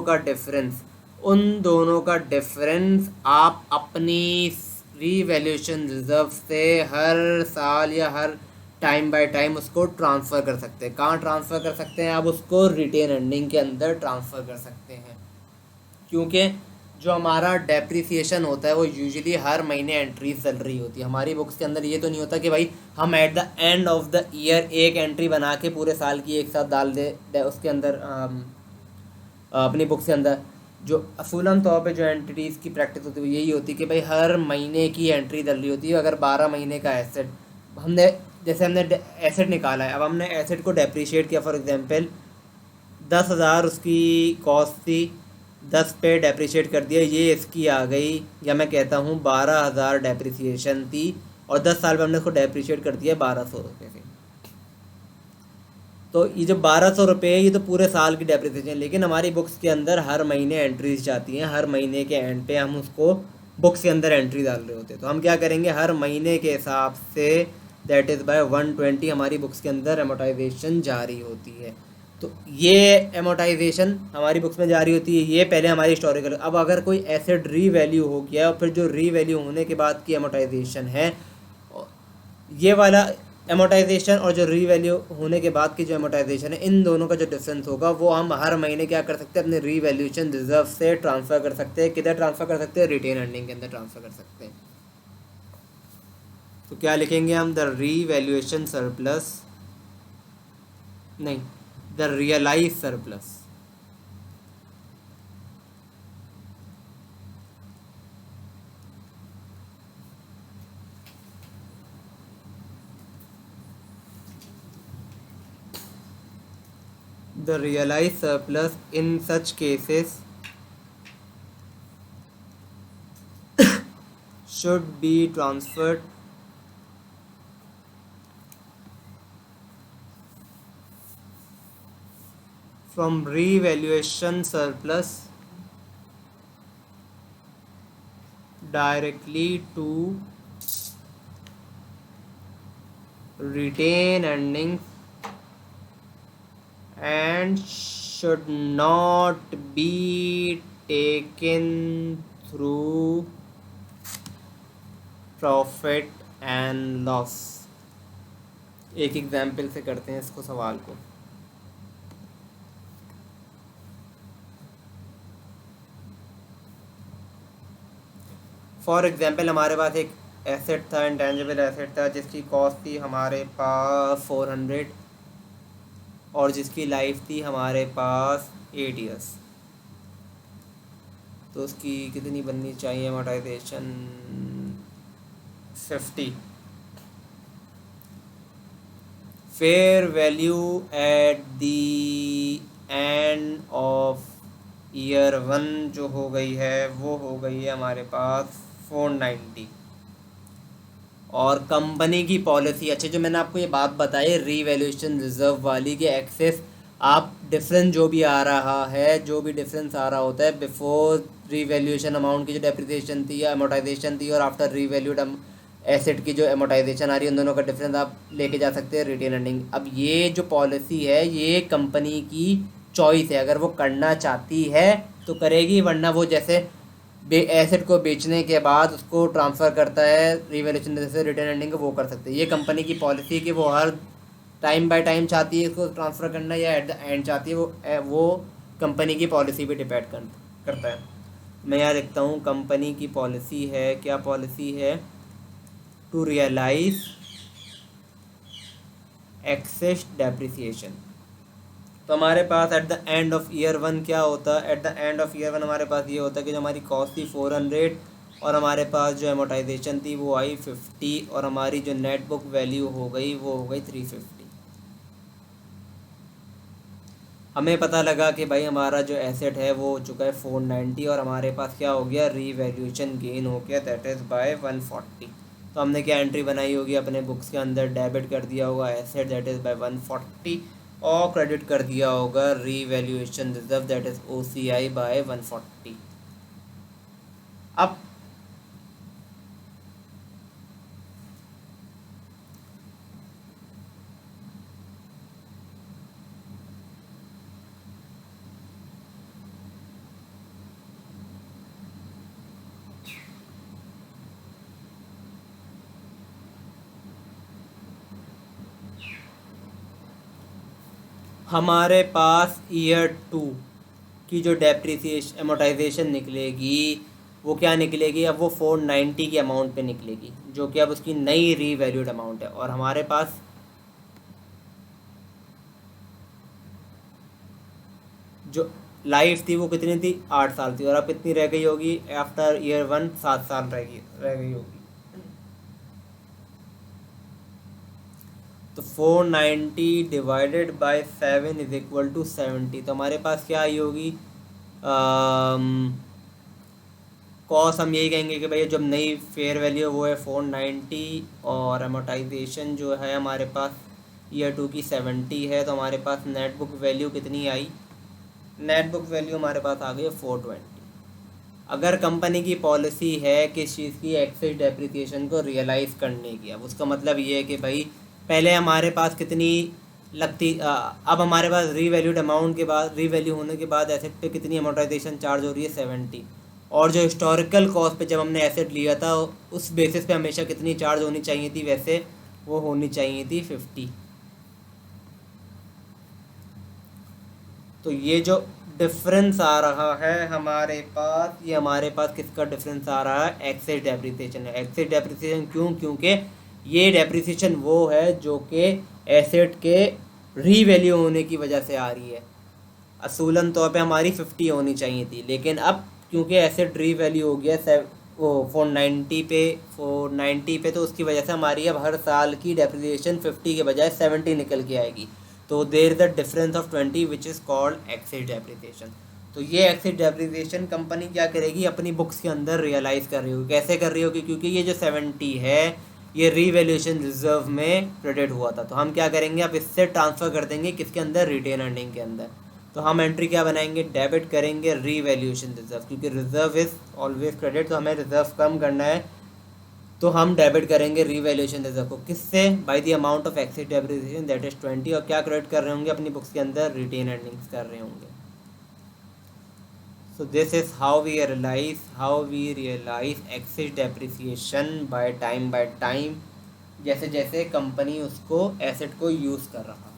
का डिफरेंस आप अपनी रीवैल्यूएशन रिजर्व से हर साल या हर टाइम बाय टाइम उसको ट्रांसफ़र कर सकते हैं। कहाँ ट्रांसफ़र कर सकते हैं? आप उसको रिटेन अर्निंग के अंदर ट्रांसफ़र कर सकते हैं, क्योंकि जो हमारा डेप्रिसिएशन होता है वो यूजुअली हर महीने एंट्री चल रही होती है। हमारी बुक्स के अंदर ये तो नहीं होता कि भाई हम eight the end of the year एक एंट्री बना के पूरे साल की एक साथ डाल दे उसके अंदर अपनी बुक्स के अंदर। जो असूलन तौर पे जो एंटिटीज़ की प्रैक्टिस होती है वो यही होती है कि भाई हर महीने की एंट्री डल रही होती है। अगर 12 महीने का एसेट हमने एसेट निकाला है, अब हमने एसेट को डेप्रिशिएट किया, फॉर एग्जांपल 10,000 उसकी कॉस्ट थी, 10 पे डेप्रिशिएट कर दिया, ये इसकी आ गई, या मैं कहता हूँ 12,000 डेप्रिसिएशन थी और 10 साल में हमने उसको डेप्रिशिएट कर दिया 1,200 रुपये से। तो ये जो 1,200 रुपये है ये तो पूरे साल की डेप्रिसिएशन, लेकिन हमारी बुक्स के अंदर हर महीने एंट्रीज जाती हैं, हर महीने के एंड पे हम उसको बुक्स के अंदर एंट्री डाल रहे होते हैं। तो हम क्या करेंगे, हर महीने के हिसाब से दैट इज़ बाय 120 हमारी बुक्स के अंदर एमोटाइजेशन जारी होती है। तो ये एमोटाइजेशन हमारी बुक्स में जारी होती है, ये पहले हमारी हिस्टोरिकल। अब अगर कोई एसेट री वैल्यू हो गया और फिर जो री वैल्यू होने के बाद की एमोटाइजेशन है, ये वाला एमोटाइजेशन और जो री वैल्यू होने के बाद की जो एमोटाइजेशन है, इन दोनों का जो डिफरेंस होगा वो हम हर महीने क्या कर सकते हैं, अपने री वैल्यूएशन रिजर्व से ट्रांसफ़र कर सकते हैं। किधर ट्रांसफ़र कर सकते हैं? रिटेन अर्निंग के अंदर ट्रांसफ़र कर सकते हैं। तो क्या लिखेंगे हम? द री वैल्यूएशन सरप्लस, नहीं, the realise surplus. The realized surplus in such cases should be transferred from revaluation surplus directly to retain earnings and should not be taken through profit and loss. एक एग्जाम्पल से करते हैं इसको, सवाल को। फॉर एग्जाम्पल हमारे पास एक एसेट था, इंटेंजिबल एसेट था, जिसकी कॉस्ट थी हमारे पास 400 और जिसकी लाइफ थी हमारे पास 8 ईयर्स। तो उसकी कितनी बननी चाहिए amortisation? 50। Fair value at the and of year 1 जो हो गई है वो हो गई है हमारे पास 490। और कंपनी की पॉलिसी, अच्छा जो मैंने आपको ये बात बताई रीवैल्यूएशन रिजर्व वाली के एक्सेस, आप डिफरेंस जो भी आ रहा है, जो भी डिफरेंस आ रहा होता है बिफोर रीवैल्यूएशन अमाउंट की जो डेप्रिसिएशन थी या अमोर्टाइजेशन थी, और आफ्टर रीवैल्यूड एसेट की जो अमोर्टाइजेशन आ रही है, उन दोनों का डिफरेंस आप लेके जा सकते हैं रिटेन अर्निंग। अब ये जो पॉलिसी है ये कंपनी की चॉइस है, अगर वो करना चाहती है तो करेगी, वरना वो जैसे एसेट को बेचने के बाद उसको ट्रांसफ़र करता है रिवैल्यूएशन जैसे रिटेन अर्निंग, वो कर सकते हैं। ये कंपनी की पॉलिसी है कि वो हर टाइम बाय टाइम चाहती है इसको ट्रांसफ़र करना या एट द एंड चाहती है, वो कंपनी की पॉलिसी पे डिपेंड करता है। मैं यहाँ लिखता हूँ कंपनी की पॉलिसी है, क्या पॉलिसी है? To realise excess depreciation. तो हमारे पास at the end of year 1 क्या होता है? At the end of year 1 हमारे पास ये होता है कि जो हमारी कॉस्ट थी 400 और हमारे पास जो एमोर्टाइजेशन थी वो आई 50 और हमारी जो नेट बुक वैल्यू हो गई वो हो गई 350। हमें पता लगा कि भाई हमारा जो एसेट है वो हो चुका है 490 और हमारे पास क्या हो गया? रीवैल्यूएशन गेन हो गया, दैट इज़ बाय 140। तो हमने क्या एंट्री बनाई होगी अपने बुक्स के अंदर? डेबिट कर दिया होगा एसेट दैट इज़ बाय 140 और क्रेडिट कर दिया होगा revaluation reserve that is OCI by 140। अब हमारे पास ईयर 2 की जो डेप्रिसिएशन एमोर्टाइजेशन निकलेगी वो क्या निकलेगी? अब वो 490 की अमाउंट पे निकलेगी, जो कि अब उसकी नई रीवैल्यूड अमाउंट है। और हमारे पास जो लाइफ थी वो कितनी थी? 8 साल थी, और अब कितनी रह गई होगी? आफ्टर ईयर 1 7 साल रह गई होगी। तो 490 divided by 7 is equal to 70। तो हमारे पास क्या आई होगी? कॉस्ट हम यही कहेंगे कि भैया जब नई फेयर वैल्यू वो है 490 और अमोर्टाइजेशन जो है हमारे पास ईयर 2 की 70 है, तो हमारे पास नेट बुक वैल्यू कितनी आई? नेट बुक वैल्यू हमारे पास आ गई है 420। अगर कंपनी की पॉलिसी है किस चीज़ की, एक्सेस डेप्रिसिएशन को रियलाइज़ करने की, अब उसका मतलब ये है कि भाई पहले हमारे पास कितनी लगती, अब हमारे पास रीवैल्यूड अमाउंट के बाद, रीवैल्यू होने के बाद एसेट पे कितनी अमोर्टाइजेशन चार्ज हो रही है, 70। और जो हिस्टोरिकल कॉस्ट पे जब हमने एसेट लिया था उस बेसिस पे हमेशा कितनी चार्ज होनी चाहिए थी, वैसे वो होनी चाहिए थी 50। तो ये जो डिफरेंस आ रहा है हमारे पास, ये हमारे पास किसका डिफरेंस आ रहा है, एक्सेस डेप्रिसिएशन है। एक्सेस डेप्रिसिएशन क्यों, क्योंकि ये डेप्रिसिएशन वो है जो कि एसेट के रीवैल्यू होने की वजह से आ रही है। असूलन तौर पे हमारी 50 होनी चाहिए थी, लेकिन अब क्योंकि एसेट रीवैल्यू हो गया वो 490 पे, तो उसकी वजह से हमारी अब हर साल की डेप्रिसिएशन 50 के बजाय 70 निकल के आएगी। तो there is the difference of 20 which is called excess depreciation. तो ये एक्सेस डेप्रिसिएशन कंपनी क्या करेगी, अपनी बुक्स के अंदर रियलाइज़ कर रही होगी। कैसे कर रही होगी, क्योंकि ये जो 70 है ये रीवैल्यूएशन रिजर्व में क्रेडिट हुआ था, तो हम क्या करेंगे, अब इससे ट्रांसफ़र कर देंगे किसके अंदर, रिटेन अर्निंग के अंदर। तो हम एंट्री क्या बनाएंगे, डेबिट करेंगे रीवैल्यूएशन रिजर्व, क्योंकि रिजर्व इज़ ऑलवेज क्रेडिट, तो हमें रिजर्व कम करना है, तो हम डेबिट करेंगे रीवैल्यूएशन रिजर्व को, किससे, by the amount of excess depreciation that is 20। और क्या क्रेडिट कर रहे होंगे, अपनी बुक्स के अंदर रिटेन अर्निंग्स कर रहे होंगे। So this is how we realise excess depreciation by time, जैसे जैसे कंपनी उसको एसेट को यूज़ कर रहा है।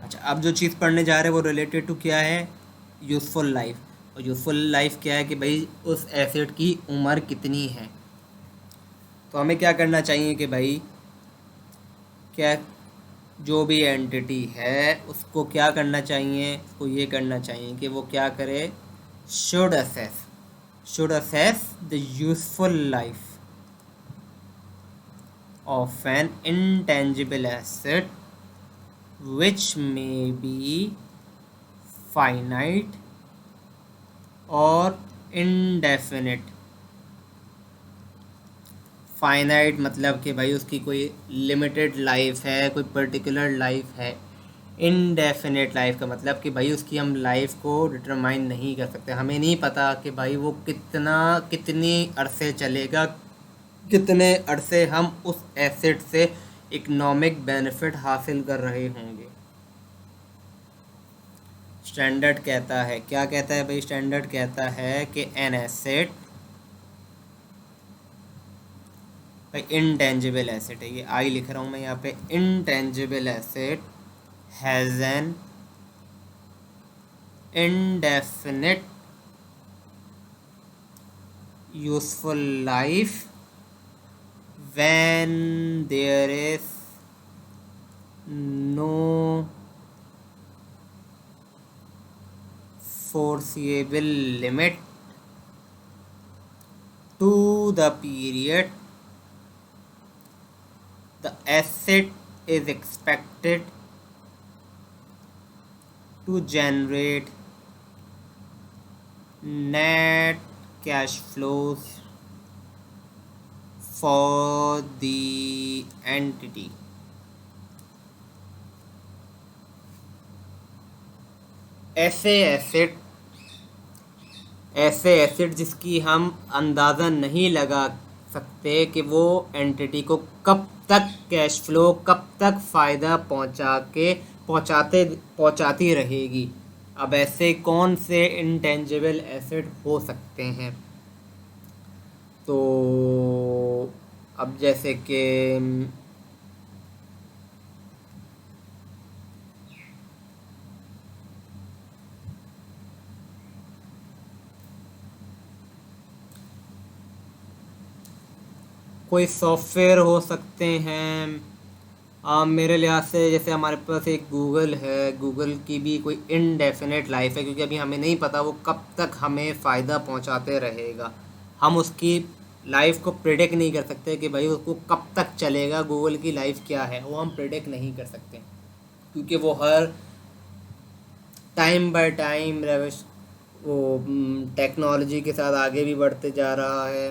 अच्छा, अब जो चीज़ पढ़ने जा रहे हैं वो रिलेटेड टू क्या है, यूज़फुल लाइफ। और यूज़फुल लाइफ क्या है कि भाई उस एसेट की उम्र कितनी है। तो हमें क्या करना चाहिए कि भाई क्या, जो भी एंटिटी है उसको क्या करना चाहिए, उसको ये करना चाहिए कि वो क्या करे, should assess the useful life of an intangible asset which may be finite और indefinite। फाइनाइट मतलब कि भाई उसकी कोई लिमिटेड लाइफ है, कोई पर्टिकुलर लाइफ है। इनडेफिनेट लाइफ का मतलब कि भाई उसकी हम लाइफ को डिटरमाइन नहीं कर सकते, हमें नहीं पता कि भाई वो कितनी अरसे चलेगा, कितने अरसे हम उस एसेट से इकोनॉमिक बेनिफिट हासिल कर रहे होंगे। स्टैंडर्ड कहता है, क्या कहता है भाई, स्टैंडर्ड कहता है कि एन एसेट, भाई इनटेंजिबल एसेट है, ये आई लिख रहा हूँ मैं यहाँ पे, intangible asset has an indefinite useful life when there is no foreseeable limit to the period the asset is expected to generate net cash flows for the entity। ऐसे एसेट जिसकी हम अंदाज़ा नहीं लगा सकते कि वो एंटिटी को कब तक कैश फ्लो, कब तक फ़ायदा पहुंचाती रहेगी। अब ऐसे कौन से इंटेंजिबल एसेट हो सकते हैं, तो अब जैसे कि कोई सॉफ्टवेयर हो सकते हैं, मेरे लिहाज से जैसे हमारे पास एक गूगल है, गूगल की भी कोई इनडेफिनेट लाइफ है, क्योंकि अभी हमें नहीं पता वो कब तक हमें फ़ायदा पहुंचाते रहेगा। हम उसकी लाइफ को प्रिडिक्ट नहीं कर सकते कि भाई उसको कब तक चलेगा, गूगल की लाइफ क्या है, वो हम प्रिडिक्ट नहीं कर सकते, क्योंकि वो हर टाइम बाय टाइम वो टेक्नोलॉजी के साथ आगे भी बढ़ते जा रहा है,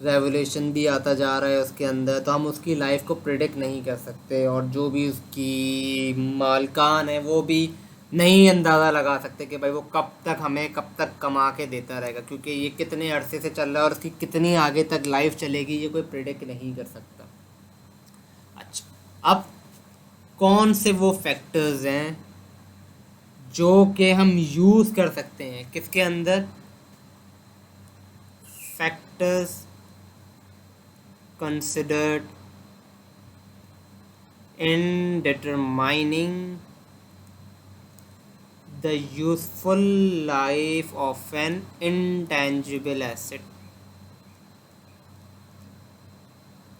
रेवोल्यूशन भी आता जा रहा है उसके अंदर, तो हम उसकी लाइफ को प्रिडिक्ट नहीं कर सकते। और जो भी उसकी मालिकान है वो भी नहीं अंदाज़ा लगा सकते कि भाई वो कब तक कमा के देता रहेगा, क्योंकि ये कितने अरसे से चल रहा है और उसकी कितनी आगे तक लाइफ चलेगी ये कोई प्रिडिक्ट नहीं कर सकता। अच्छा, अब कौन से वो फैक्टर्स हैं जो कि हम यूज़ कर सकते हैं किसके अंदर, factors considered in determining the useful life of an intangible asset।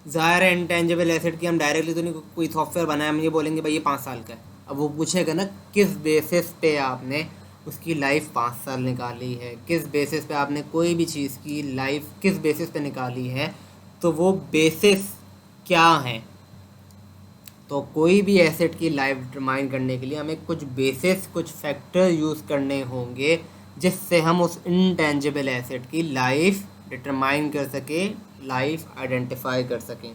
ज़ाहिर है इंटेंजिबल एसेट की हम डायरेक्टली तो नहीं कोई सॉफ्टवेयर बनाया, हम ये बोलेंगे भाई ये 5 साल का है। अब वो पूछेगा ना किस बेसिस पे आपने उसकी लाइफ 5 साल निकाली है, किस बेसिस पे आपने कोई भी चीज़ की लाइफ किस बेसिस पे निकाली है, तो वो बेसिस क्या हैं। तो कोई भी एसेट की लाइफ डिटरमाइन करने के लिए हमें कुछ बेसिस, कुछ फैक्टर यूज़ करने होंगे जिससे हम उस इंटेंजिबल एसेट की लाइफ डिटरमाइन कर सकें, लाइफ आइडेंटिफाई कर सकें।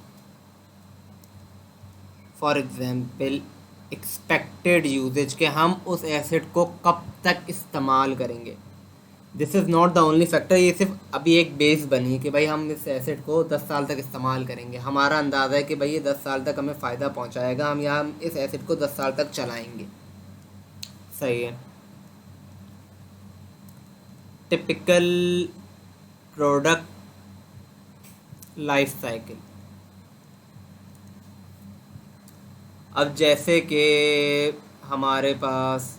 फॉर एग्ज़ाम्पल एक्सपेक्टेड यूजेज, के हम उस एसेट को कब तक इस्तेमाल करेंगे। This is not the only factor, ये सिर्फ अभी एक बेस बनी कि भाई हम इस एसेट को 10 साल तक इस्तेमाल करेंगे, हमारा अंदाज़ा है कि भाई ये 10 साल तक हमें फ़ायदा पहुंचाएगा, हम यहाँ इस एसेट को 10 साल तक चलाएंगे। सही है। टिपिकल प्रोडक्ट लाइफ साइकिल, अब जैसे कि हमारे पास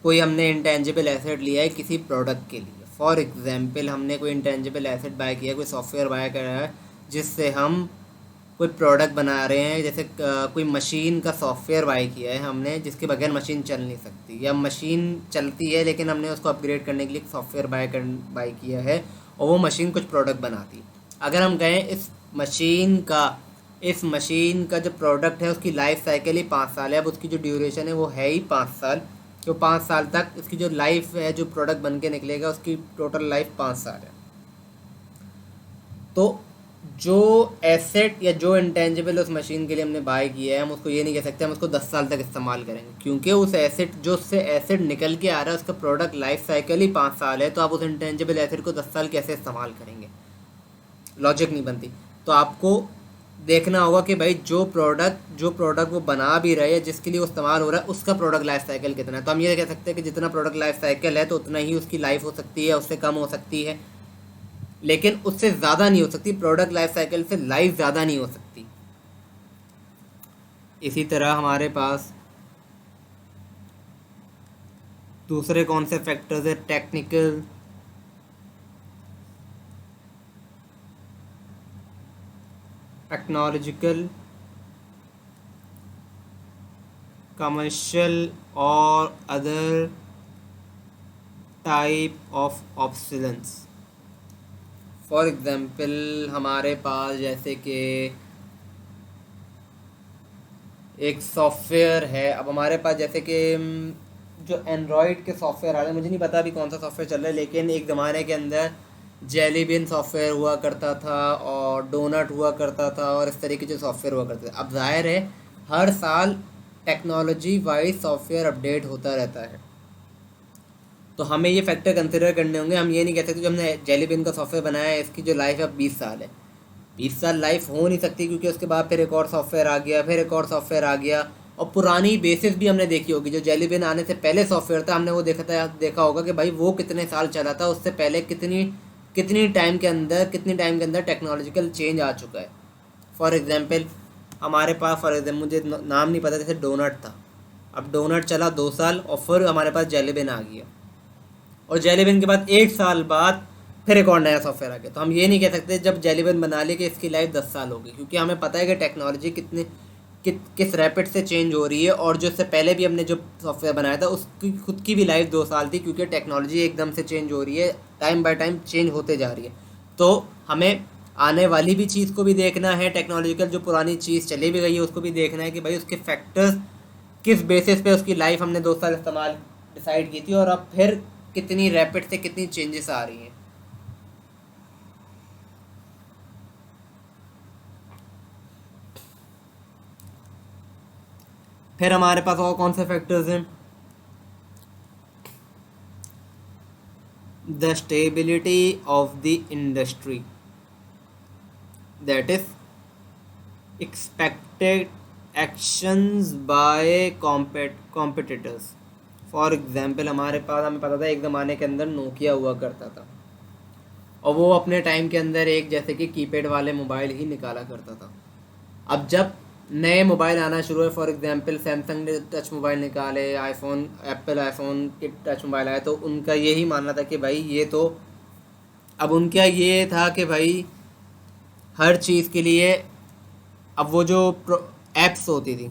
कोई हमने इंटेंजिबल एसेट लिया है किसी प्रोडक्ट के लिए, फॉर एग्जांपल हमने कोई इंटेंजिबल एसेट बाय किया, कोई सॉफ्टवेयर बाय करा है जिससे हम कोई प्रोडक्ट बना रहे हैं, जैसे कोई मशीन का सॉफ्टवेयर बाय किया है हमने जिसके बगैर मशीन चल नहीं सकती, या मशीन चलती है लेकिन हमने उसको अपग्रेड करने के लिए एक सॉफ्टवेयर बाय किया है और वो मशीन कुछ प्रोडक्ट बनाती है। अगर हम कहें इस मशीन का जो प्रोडक्ट है उसकी लाइफ साइकिल ही 5 साल है, अब उसकी जो ड्यूरेशन है वो है ही 5 साल, तो 5 साल तक इसकी जो लाइफ है, जो प्रोडक्ट बन के निकलेगा उसकी टोटल लाइफ 5 साल है। तो जो एसेट या जो इंटेंजिबल उस मशीन के लिए हमने बाय किया है, हम उसको ये नहीं कह सकते हम उसको 10 साल तक इस्तेमाल करेंगे, क्योंकि उस एसेट जो उससे एसेट निकल के आ रहा है उसका प्रोडक्ट लाइफ साइकिल ही 5 साल है, तो आप उस इंटेंजिबल एसेट को 10 साल कैसे इस्तेमाल करेंगे, लॉजिक नहीं बनती। तो आपको देखना होगा कि भाई जो प्रोडक्ट वो बना भी रहे हैं, जिसके लिए वो इस्तेमाल हो रहा है, उसका प्रोडक्ट लाइफ साइकिल कितना है। तो हम ये कह सकते हैं कि जितना प्रोडक्ट लाइफ साइकिल है तो उतना ही उसकी लाइफ हो सकती है, उससे कम हो सकती है, लेकिन उससे ज़्यादा नहीं हो सकती। प्रोडक्ट लाइफ साइकिल से लाइफ ज़्यादा नहीं हो सकती। इसी तरह हमारे पास दूसरे कौन से फैक्टर्स है, टेक्निकल, टेक्नोलॉजिकल, कमर्शियल और other type of obsolescence. For example हमारे पास जैसे कि एक सॉफ्टवेयर है, अब हमारे पास जैसे कि जो एंड्रॉयड के सॉफ्टवेयर आ रहे हैं, मुझे नहीं पता अभी कौन सा सॉफ्टवेयर चल रहा है, लेकिन एक ज़माने के अंदर जेली बीन सॉफ्टवेयर हुआ करता था और डोनट हुआ करता था और इस तरीके के सॉफ्टवेयर हुआ करते थे। अब जाहिर है हर साल टेक्नोलॉजी वाइज सॉफ्टवेयर अपडेट होता रहता है, तो हमें ये फैक्टर कंसिडर करने होंगे। हम ये नहीं कह सकते जो हमने जेली बीन का सॉफ्टवेयर बनाया है इसकी जो लाइफ है 20 साल है, 20 साल लाइफ हो नहीं सकती, क्योंकि उसके बाद फिर एक और सॉफ्टवेयर आ गया, फिर एक और सॉफ्टवेयर आ गया, और पुरानी बेसिस भी हमने देखी होगी। जो जेली बीन आने से पहले सॉफ्टवेयर था हमने वो देखा होगा कि भाई वो कितने साल चला था, उससे पहले कितनी टाइम के अंदर टेक्नोलॉजिकल चेंज आ चुका है। फॉर एग्जांपल हमारे पास मुझे नाम नहीं पता, जैसे डोनट था, अब डोनट चला 2 साल और फिर हमारे पास जेली बीन आ गया, और जेली बीन के बाद 1 साल बाद फिर एक और नया सॉफ्टवेयर आ गया। तो हम ये नहीं कह सकते जब जेली बीन बना ली कि इसकी लाइफ 10 साल होगी, क्योंकि हमें पता है कि टेक्नोलॉजी किस रैपिड से चेंज हो रही है, और जो इससे पहले भी हमने जो सॉफ्टवेयर बनाया था उसकी खुद की भी लाइफ 2 साल थी, क्योंकि टेक्नोलॉजी एकदम से चेंज हो रही है, टाइम बाय टाइम चेंज होते जा रही है। तो हमें आने वाली भी चीज़ को भी देखना है, टेक्नोलॉजिकल जो पुरानी चीज़ चली भी गई है उसको भी देखना है कि भाई उसके फैक्टर्स किस बेसिस पे उसकी लाइफ हमने 2 साल इस्तेमाल डिसाइड की थी, और अब फिर कितनी रैपिड से कितनी चेंजेस आ रही हैं। फिर हमारे पास और कौन से फैक्टर्स हैं? The stability of the industry, that is expected actions by competitors. For example हमारे पास, हमें पता था एक ज़माने के अंदर नोकिया हुआ करता था, और वो अपने टाइम के अंदर एक जैसे कि कीपैड वाले मोबाइल ही निकाला करता था। अब जब नए मोबाइल आना शुरू हुए, फॉर एग्जांपल सैमसंग ने टच मोबाइल निकाले, आईफोन एप्पल आईफोन के टच मोबाइल आए, तो उनका यही मानना था कि भाई ये तो, अब उनका ये था कि भाई हर चीज़ के लिए, अब वो जो एप्स होती थी,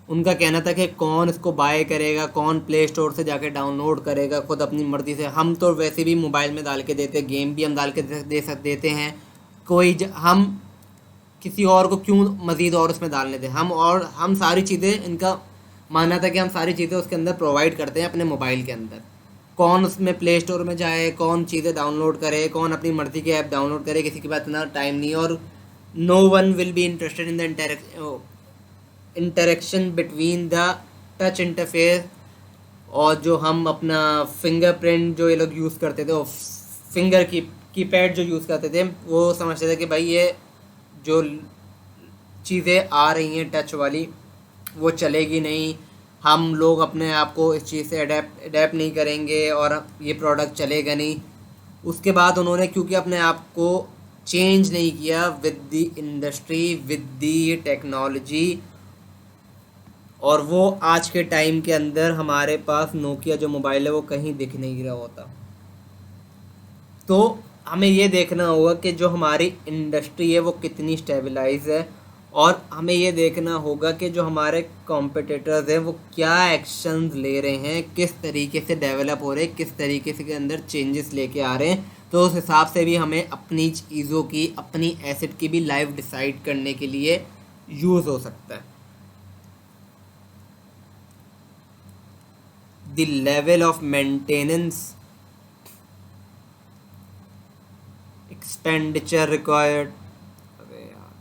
उनका कहना था कि कौन इसको बाय करेगा, कौन प्ले स्टोर से जाके डाउनलोड करेगा खुद अपनी मर्ज़ी से। हम तो वैसे भी मोबाइल में डाल के देते, गेम भी हम डाल के देते हैं, हम किसी और को क्यों मज़ीद और उसमें डालने दें। हम सारी चीज़ें, इनका मानना था कि हम सारी चीज़ें उसके अंदर प्रोवाइड करते हैं अपने मोबाइल के अंदर। कौन उसमें प्ले स्टोर में जाए, कौन चीज़ें डाउनलोड करे, कौन अपनी मर्ज़ी के ऐप डाउनलोड करे, किसी के पास इतना टाइम नहीं है। और no one will be interested in the interaction between the touch interface, और जो हम अपना फिंगरप्रिंट जो ये लोग यूज़ करते थे, और फिंगर कीपैड जो यूज़ करते थे, वो समझते थे कि भाई ये जो चीज़ें आ रही हैं टच वाली वो चलेगी नहीं, हम लोग अपने आप को इस चीज़ से अडेप्ट नहीं करेंगे, और ये प्रोडक्ट चलेगा नहीं। उसके बाद उन्होंने क्योंकि अपने आप को चेंज नहीं किया with the industry, with the technology, और वो आज के टाइम के अंदर हमारे पास नोकिया जो मोबाइल है वो कहीं दिख नहीं रहा होता। तो हमें ये देखना होगा कि जो हमारी इंडस्ट्री है वो कितनी स्टेबलाइज है, और हमें ये देखना होगा कि जो हमारे कॉम्पिटिटर्स हैं वो क्या एक्शंस ले रहे हैं, किस तरीके से डेवलप हो रहे हैं, किस तरीके से के अंदर चेंजेस लेके आ रहे हैं। तो उस हिसाब से भी हमें अपनी चीज़ों की, अपनी एसेट की भी लाइफ डिसाइड करने के लिए यूज़ हो सकता है। The level of maintenance expenditure required, अबे यार,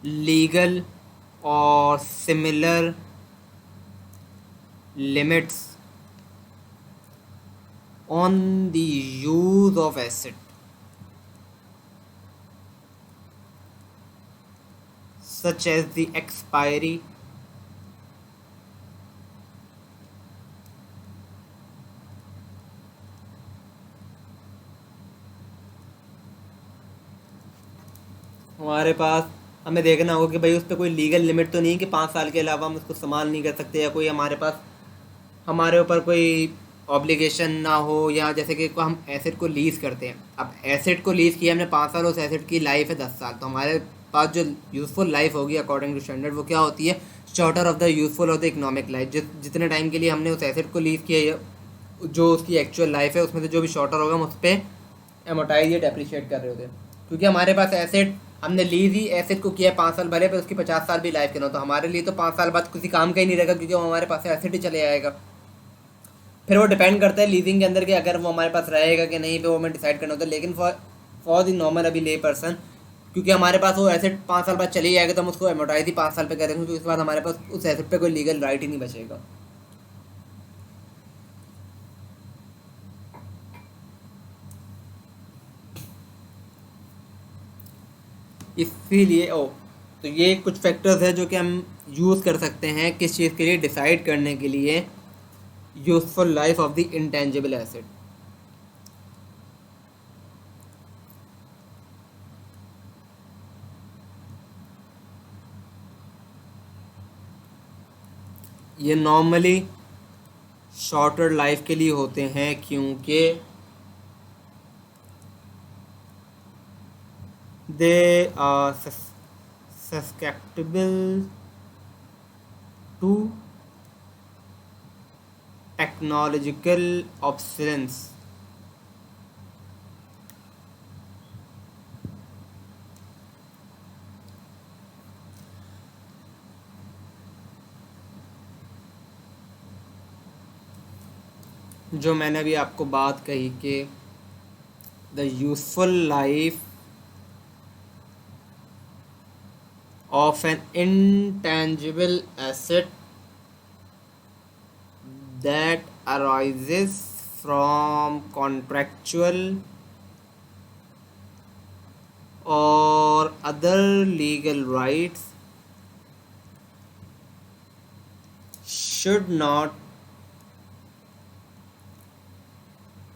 लीगल और similar limits on the use of asset such as the expiry, हमारे पास हमें देखना होगा कि भाई उस पर कोई लीगल लिमिट तो नहीं है कि 5 साल के अलावा हम उसको इस्तेमाल नहीं कर सकते, या कोई हमारे पास, हमारे ऊपर कोई ऑब्लिगेशन ना हो, या जैसे कि हम एसेट को लीज़ करते हैं। अब एसेट को लीज़ किया हमने 5 साल, उस एसेट की लाइफ है 10 साल, तो हमारे पास जो यूज़फुल लाइफ होगी अकॉर्डिंग टू स्टैंडर्ड वो क्या होती है? Shorter of the useful of the economic life. जितने टाइम के लिए हमने उस एसेट को लीज़ किया है, जो उसकी एक्चुअल लाइफ है उसमें से जो भी शॉर्टर होगा हम उस पर एमोटाइज या डेप्रिशिएट कर रहे होते हैं। क्योंकि हमारे पास एसेट, हमने लीज ही एसेट को किया है 5 साल, भले पे उसकी 50 साल भी लाइफ के ना हो, तो हमारे लिए तो 5 साल बाद किसी काम का ही नहीं रहेगा, क्योंकि वो हमारे पास से एसेट ही चले जाएगा। फिर वो डिपेंड करता है लीजिंग के अंदर कि अगर वो हमारे पास रहेगा कि नहीं, पे वो हमें डिसाइड करना होता है। लेकिन फॉर द नॉर्मल अभी ले पर्सन, क्योंकि हमारे पास वो एसेट 5 साल बाद चले जाएगा, तो हम उसको एमोटाइज ही 5 साल पे करेंगे, क्योंकि उसके बाद हमारे पास उस एसेट पे कोई लीगल राइट ही नहीं बचेगा। इसीलिए तो ये कुछ फैक्टर्स हैं जो कि हम यूज़ कर सकते हैं किस चीज़ के लिए, डिसाइड करने के लिए useful life of the intangible asset. ये नॉर्मली शॉर्टर लाइफ के लिए होते हैं क्योंकि they are susceptible to technological obsolescence. जो मैंने अभी आपको बात कही कि the useful life of an intangible asset that arises from contractual or other legal rights should not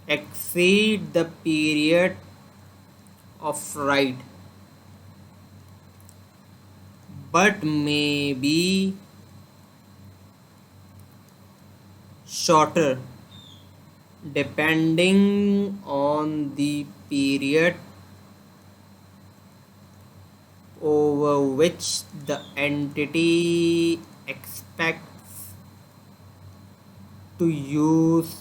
exceed the period of right but may be shorter depending on the period over which the entity expects to use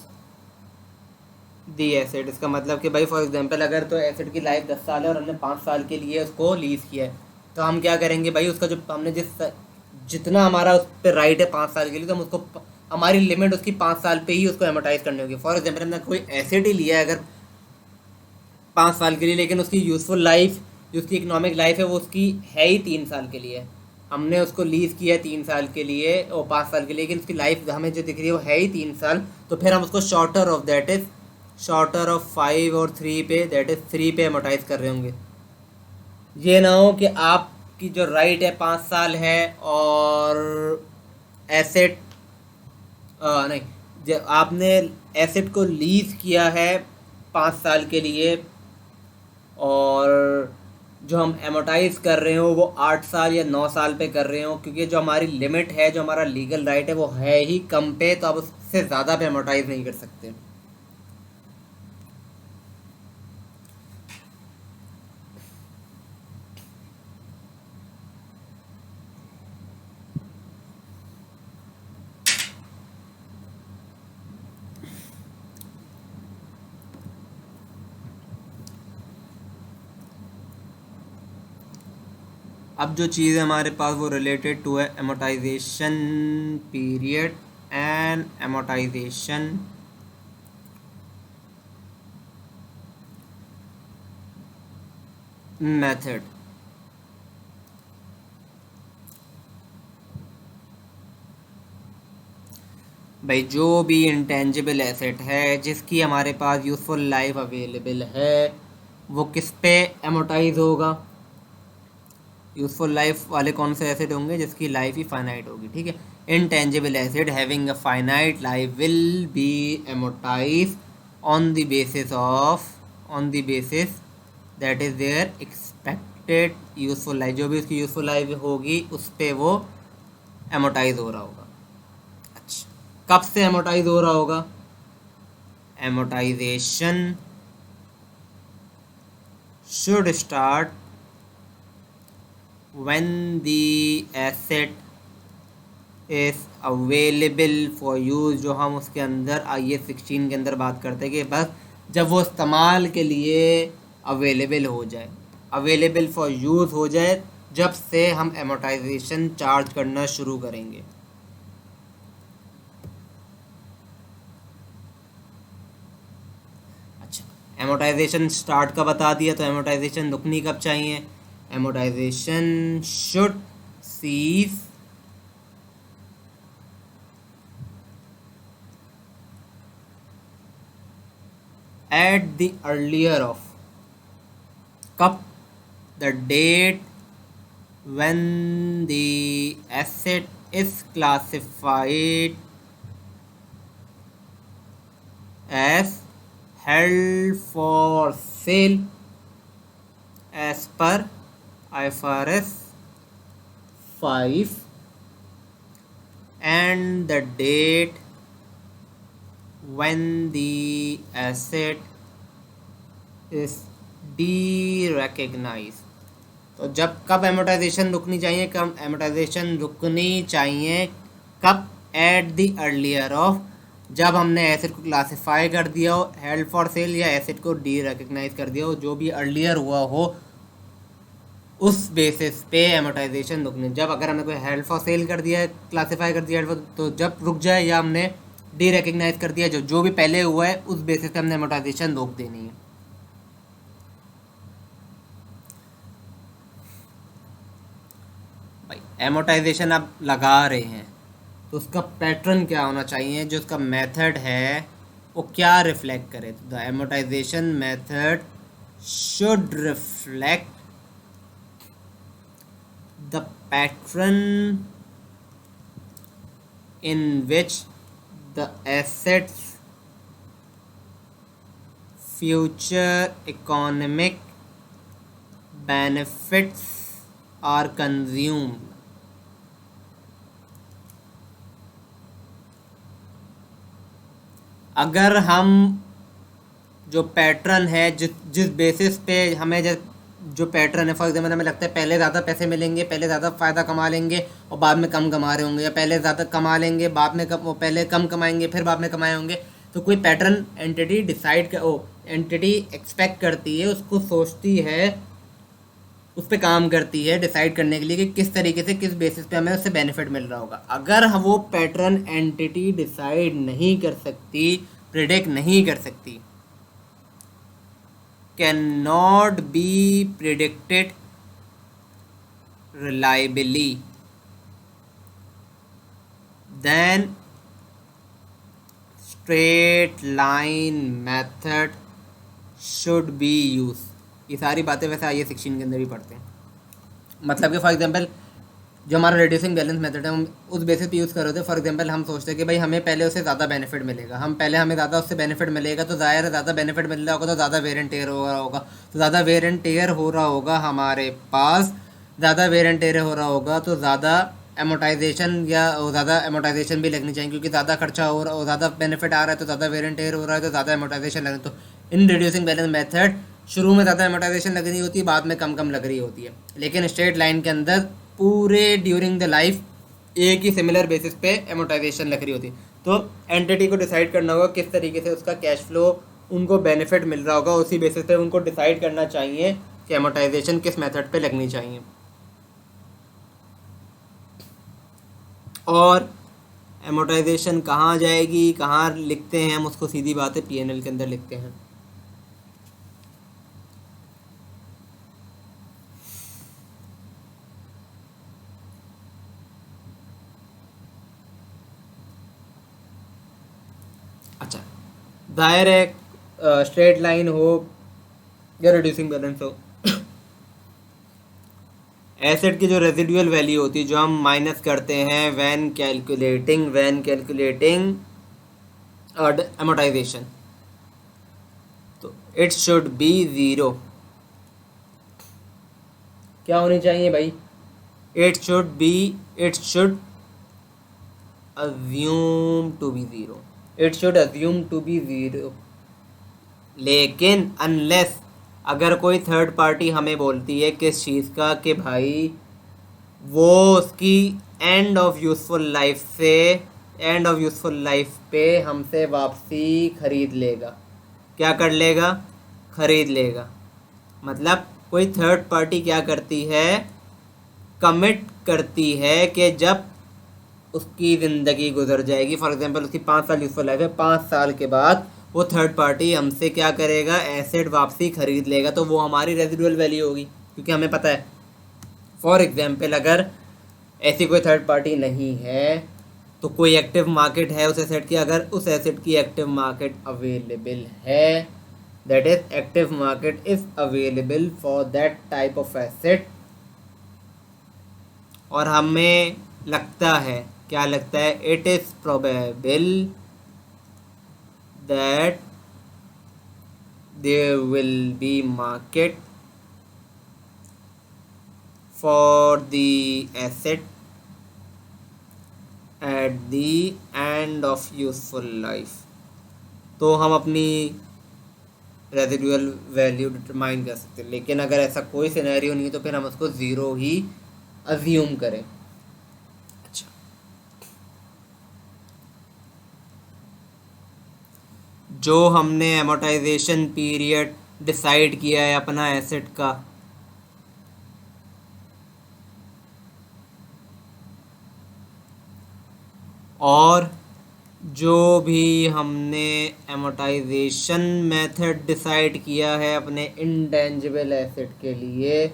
the asset. इसका मतलब कि भाई फॉर एग्जांपल अगर तो एसेट की लाइफ 10 साल है और हमने 5 साल के लिए उसको लीज किया है, तो हम क्या करेंगे भाई, उसका जो हमने जितना हमारा उस पर राइट है 5 साल के लिए, तो हम उसको हमारी लिमिट उसकी 5 साल पे ही उसको एमोटाइज करनी होगी। फॉर एग्जाम्पल हमने कोई एसेट ही लिया है अगर 5 साल के लिए, लेकिन उसकी यूजफुल लाइफ जो उसकी इकोनॉमिक लाइफ है वो उसकी है ही 3 साल के लिए, हमने उसको लीज किया 3 साल के लिए और 5 साल के लिए, लेकिन उसकी लाइफ हमें जो दिख रही है वो है ही 3 साल, तो फिर हम उसको shorter of that is shorter of 5 और 3 पे दैट इज 3 पे एमोटाइज कर रहे होंगे। ये ना हो कि आपकी जो राइट है 5 साल है और एसेट नहीं, जब आपने एसेट को लीज किया है 5 साल के लिए और जो हम एमोटाइज कर रहे हो वो 8 साल या 9 साल पे कर रहे हो, क्योंकि जो हमारी लिमिट है, जो हमारा लीगल राइट है वो है ही कम पे, तो आप उससे ज़्यादा पे एमोटाइज नहीं कर सकते। अब जो चीज़ है हमारे पास वो रिलेटेड टू है amortisation period and amortisation method. भाई जो भी इंटेंजिबल एसेट है जिसकी हमारे पास यूजफुल लाइफ अवेलेबल है वो किस पे एमोटाइज होगा? यूजफुल लाइफ वाले कौन से एसेट होंगे? जिसकी लाइफ ही फाइनाइट होगी, ठीक है। Intangible asset having a finite life will be amortise on the basis that is their expected useful life. जो भी उसकी यूजफुल लाइफ होगी उस पर वो एमोटाइज हो रहा होगा। अच्छा, कब से एमोटाइज हो रहा होगा? Amortisation should start when the asset is available for use। जो हम उसके अंदर IS16 के अंदर बात करते हैं कि बस जब वो इस्तेमाल के लिए अवेलेबल हो जाए, अवेलेबल फॉर यूज़ हो जाए, जब से हम एमोटाइजेशन चार्ज करना शुरू करेंगे। अच्छा, एमोटाइजेशन स्टार्ट का बता दिया, तो एमोटाइजेशन रुकनी कब चाहिए? amortization should cease at the earlier of कब? the date when the asset is classified as held for sale as per IFRS 5 and the date when the asset is de-recognized। तो जब कब एमोटाइजेशन रुकनी चाहिए, कब एमोटाइजेशन रुकनी चाहिए, कब? एट द अर्लियर ऑफ, जब हमने एसेट को क्लासिफाई कर दिया हो हेल्ड फॉर सेल या एसेट को डी रिकग्नाइज कर दिया हो, जो भी अर्लियर हुआ हो उस बेसिस पे एमोटाइजेशन रुकनी। जब अगर हमने कोई हेल्ड फॉर सेल कर दिया है, क्लासिफाई कर दिया है, तो जब रुक जाए, या हमने डी रिकग्नाइज कर दिया, जो भी पहले हुआ है उस बेसिस पे हमने एमोटाइजेशन रोक देनी है। भाई एमोटाइजेशन आप लगा रहे हैं तो उसका पैटर्न क्या होना चाहिए, जो उसका मेथड है वो क्या रिफ्लेक्ट करे। तो the amortisation method should reflect the pattern in which the assets future economic benefits are consumed। अगर हम जो पैटर्न है, जिस बेसिस पे हमें जो पैटर्न है, फॉर एग्जाम्पल हमें लगता है पहले ज़्यादा पैसे मिलेंगे, पहले ज़्यादा फ़ायदा कमा लेंगे और बाद में कम कमा रहे होंगे, या पहले ज़्यादा कमा लेंगे बाद में पहले कम कमाएंगे फिर बाद में कमाए होंगे। तो कोई पैटर्न एंटिटी एंटिटी एक्सपेक्ट करती है, उसको सोचती है, उस पर काम करती है डिसाइड करने के लिए कि किस तरीके से, किस बेसिस पे हमें उससे बेनिफिट मिल रहा होगा। अगर वो पैटर्न एंटिटी डिसाइड नहीं कर सकती, प्रिडिक्ट नहीं कर सकती, cannot be predicted reliably, then straight line method should be used। ये सारी बातें वैसे आइए 16 के अंदर ही पढ़ते हैं। मतलब कि फॉर एग्जांपल जो हमारा रिड्यूसिंग बैलेंस मेथड है, हम उस बेसिस पे यूज़ कर रहे थे। फॉर एग्जांपल हम सोचते हैं कि भाई हमें पहले उससे ज़्यादा बेनिफिट मिलेगा, हमें ज़्यादा उससे बेनिफिट मिलेगा, तो ज़ाहिर है ज़्यादा बेनिफिट मिल रहा होगा तो ज़्यादा वेर एंड टेयर हो रहा होगा, तो ज़्यादा वेर एंड टेयर हो रहा होगा हमारे पास, ज़्यादा वेर एंड टेयर हो रहा होगा तो ज़्यादा एमोटाइजेशन या ज़्यादा एमोटाइजेशन भी लगनी चाहिए, क्योंकि ज़्यादा खर्चा हो रहा, ज़्यादा बेनिफिट आ रहा है तो ज़्यादा वेर एंड टेयर हो रहा है तो ज़्यादा एमोटाइजेशन लगनी। तो इन रिड्यूसिंग बैलेंस मेथड शुरू में ज़्यादा एमोटाइजेशन लग रही होती है, बाद में कम कम लग रही होती है, लेकिन स्ट्रेट लाइन के अंदर पूरे ड्यूरिंग द लाइफ एक ही सिमिलर बेसिस पे एमोटाइजेशन लग रही होती है। तो एंटिटी को डिसाइड करना होगा किस तरीके से उसका कैश फ्लो उनको बेनिफिट मिल रहा होगा, उसी बेसिस पे उनको डिसाइड करना चाहिए कि एमोटाइजेशन किस मेथड पे लगनी चाहिए। और एमोटाइजेशन कहाँ जाएगी, कहाँ लिखते हैं हम उसको, सीधी बात है पीएनएल के अंदर लिखते हैं। अच्छा, दायर है स्ट्रेट लाइन हो या रिड्यूसिंग बैलेंस हो, एसेट की जो रेजिडुअल वैल्यू होती है, जो हम माइनस करते हैं व्हेन कैलकुलेटिंग एमोटाइजेशन, तो इट शुड बी ज़ीरो। क्या होनी चाहिए भाई? It should assume to be zero, it should assume to be zero. लेकिन अनलेस अगर कोई थर्ड पार्टी हमें बोलती है किस चीज़ का, कि भाई वो उसकी एंड ऑफ यूज़फुल लाइफ पे हमसे वापसी खरीद लेगा। क्या कर लेगा? खरीद लेगा। मतलब कोई थर्ड पार्टी क्या करती है, कमिट करती है कि जब उसकी ज़िंदगी गुजर जाएगी, फॉर एग्जांपल उसकी 5 साल यूज़फुल लाइफ है, 5 साल के बाद वो थर्ड पार्टी हमसे क्या करेगा, एसेट वापसी खरीद लेगा, तो वो हमारी रेजिडुअल वैल्यू होगी, क्योंकि हमें पता है। फॉर एग्जांपल अगर ऐसी कोई थर्ड पार्टी नहीं है तो कोई एक्टिव मार्केट है उस एसेट की, अगर उस एसेट की एक्टिव मार्केट अवेलेबल है, that is active market is available for that type of asset, और हमें लगता है, क्या लगता है, it is probable that there will be market for the asset at the end of useful life, तो हम अपनी रेजिडुअल वैल्यू डिटरमाइन कर सकते हैं। लेकिन अगर ऐसा कोई सिनेरियो नहीं है तो फिर हम उसको ज़ीरो ही अज्यूम करें। अच्छा, जो हमने एमोटाइजेशन पीरियड डिसाइड किया है अपना एसेट का, और जो भी हमने एमोटाइजेशन मेथड डिसाइड किया है अपने इंटेंजिबल एसेट के लिए,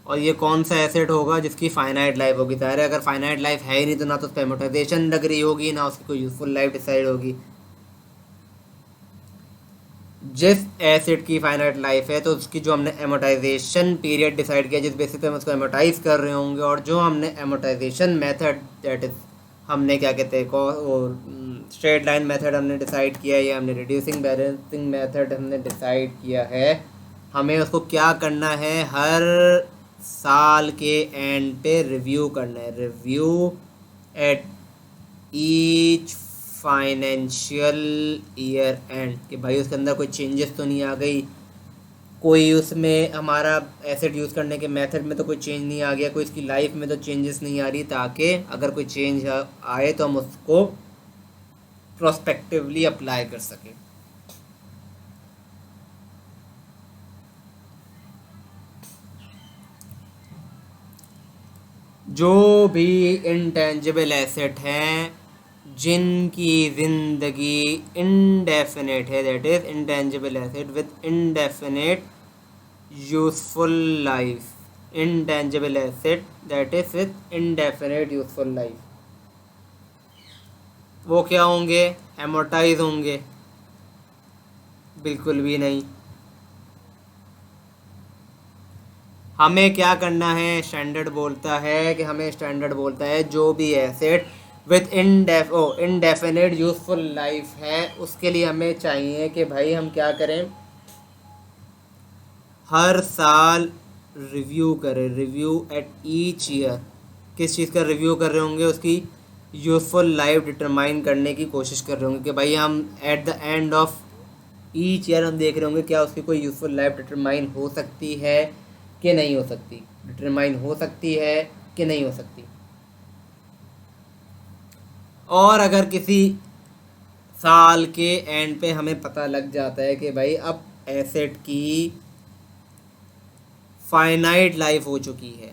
और ये कौन सा एसेट होगा जिसकी फाइनाइट लाइफ होगी। ज़ाहिर है अगर फाइनाइट लाइफ है ही नहीं तो ना तो उस पर एमोटाइजेशन लग रही होगी ना उसकी कोई यूजफुल लाइफ डिसाइड होगी। जिस एसिड की फाइनाइट लाइफ है तो उसकी जो हमने एमोटाइजेशन पीरियड डिसाइड किया जिस बेसिस पे हम उसको एमोटाइज कर रहे होंगे, और जो हमने एमोटाइजेशन मेथड दैट इज हमने क्या कहते हैं स्ट्रेट लाइन मेथड हमने डिसाइड किया है या हमने रिड्यूसिंग बैलेंसिंग मेथड हमने डिसाइड किया है, हमें उसको क्या करना है, हर साल के एंड पे रिव्यू करना है। Review at each financial year and, कि भाई उसके अंदर कोई चेंजेस तो नहीं आ गई, कोई उसमें हमारा एसेट यूज़ करने के मेथड में तो कोई चेंज नहीं आ गया, कोई इसकी लाइफ में तो चेंजेस नहीं आ रही, ताकि अगर कोई चेंज आए तो हम उसको प्रोस्पेक्टिवली अप्लाई कर सकें। जो भी इंटेंजिबल एसेट हैं जिनकी ज़िंदगी इनडेफिनेट है, that is intangible asset with indefinite useful life, intangible asset that is with indefinite useful life, वो क्या होंगे, एमोटाइज होंगे? बिल्कुल भी नहीं। हमें क्या करना है, स्टैंडर्ड बोलता है कि हमें स्टैंडर्ड बोलता है जो भी asset with indefinite useful life है उसके लिए हमें चाहिए कि भाई हम क्या करें, हर साल रिव्यू करें, रिव्यू एट ईच ईयर। किस चीज़ का रिव्यू कर रहे होंगे, उसकी यूजफुल लाइफ डिटरमाइन करने की कोशिश कर रहे होंगे कि भाई हम eight the end of each year हम देख रहे होंगे क्या उसकी कोई यूजफुल लाइफ डिटरमाइन हो सकती है कि नहीं हो सकती, डिटरमाइन हो सकती है कि नहीं हो सकती। और अगर किसी साल के एंड पे हमें पता लग जाता है कि भाई अब एसेट की फाइनाइट लाइफ हो चुकी है,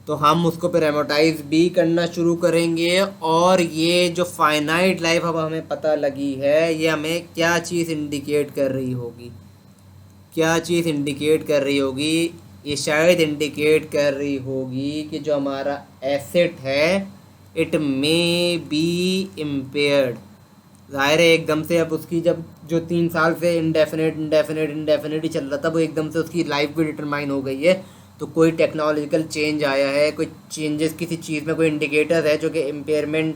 तो हम उसको फिर एमोटाइज भी करना शुरू करेंगे। और ये जो फाइनाइट लाइफ अब हमें पता लगी है ये हमें क्या चीज़ इंडिकेट कर रही होगी, क्या चीज़ इंडिकेट कर रही होगी, ये शायद इंडिकेट कर रही होगी कि जो हमारा एसेट है इट मे बी इम्पेयर्ड। ज़ाहिर है एकदम से अब उसकी जब जो 3 साल से इंडेफिनेट इंडेफिनेट इंडेफिनेट ही चल रहा था वो एकदम से उसकी लाइफ भी डिटरमाइन हो गई है, तो कोई टेक्नोलॉजिकल चेंज आया है, कोई चेंजेस किसी चीज़ में कोई इंडिकेटर है जो कि इम्पेयरमेंट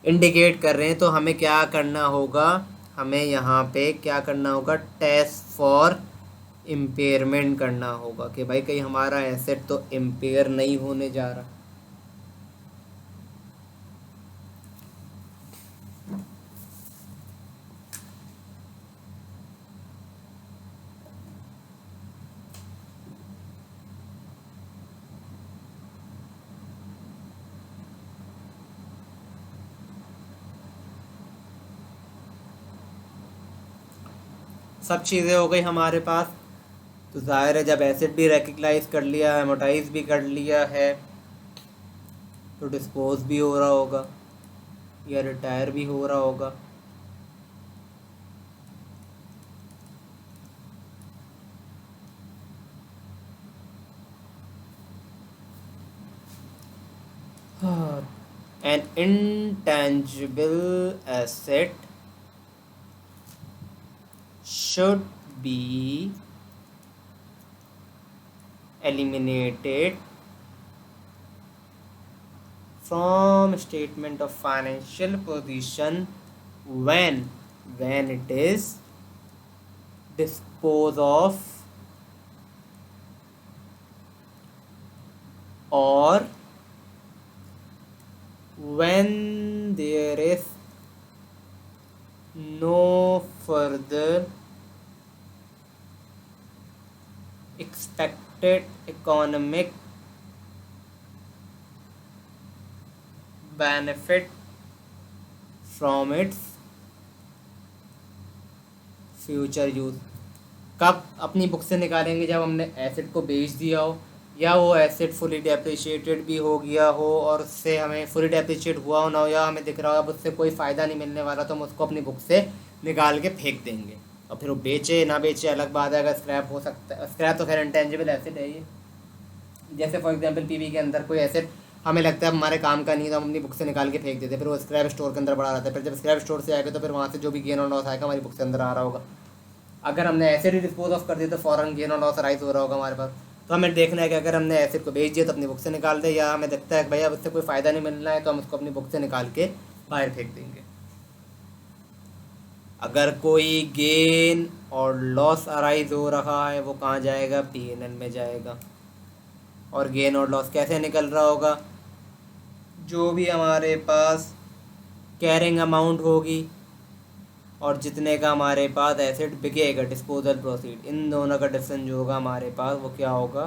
इंडिकेट कर रहे हैं, तो हमें क्या करना होगा, हमें यहाँ पे क्या करना होगा, टेस्ट फॉर इम्पेयरमेंट करना होगा कि भाई कहीं हमारा एसेट तो इम्पेयर नहीं होने जा रहा। सब चीज़ें हो गई हमारे पास, तो ज़ाहिर है जब एसिड भी रिकग्नाइज कर लिया, एमोटाइज भी कर लिया है, तो डिस्पोज भी हो रहा होगा या रिटायर भी हो रहा होगा। An intangible asset should be eliminated from statement of financial position when it is disposed of or when there is no further expected economic benefit from its future use. कब अपनी बुक से निकालेंगे? जब हमने एसेट को बेच दिया हो, या वो एसेट फुली डेप्रिशिएटेड भी हो गया हो और उससे हमें फुली डेप्रिशिएट हुआ हो ना हो, या हमें दिख रहा हो अब उससे कोई फ़ायदा नहीं मिलने वाला, तो हम उसको अपनी बुक से निकाल के फेंक देंगे। और फिर वो बेचे ना बेचे अलग बात है, अगर स्क्रैप हो सकता है। स्क्रैप तो खैर इंटेंजिबल एसेट है ये। जैसे फॉर एग्जांपल पीवी के अंदर कोई एसेट हमें लगता है हमारे काम का नहीं, तो हम अपनी बुक से निकाल के फेंक देते हैं, फिर वो स्क्रैप स्टोर के अंदर पड़ा रहता है। फिर जब स्क्रैप स्टोर से आएगा तो फिर वहाँ से जो भी गेन और लॉस आएगा हमारी बुक के अंदर आ रहा होगा। अगर हमने एसेट ही डिस्पोज ऑफ कर दिया तो फ़ौरन गेन और लॉस राइज हो रहा होगा हमारे पास। तो हमें देखना है कि अगर हमने एसेट को बेच दिया तो अपनी बुक से निकाल दें, या हमें लगता है कि भैया उससे कोई फ़ायदा नहीं मिलना है तो हम उसको अपनी बुक से निकाल के बाहर फेंक देंगे। अगर कोई गेन और लॉस अराइज हो रहा है वो कहाँ जाएगा? पीएनएल में जाएगा। और गेन और लॉस कैसे निकल रहा होगा? जो भी हमारे पास कैरिंग अमाउंट होगी और जितने का हमारे पास एसेट बिकेगा, डिस्पोजल प्रोसीड, इन दोनों का डिफरेंस जो होगा हमारे पास वो क्या होगा?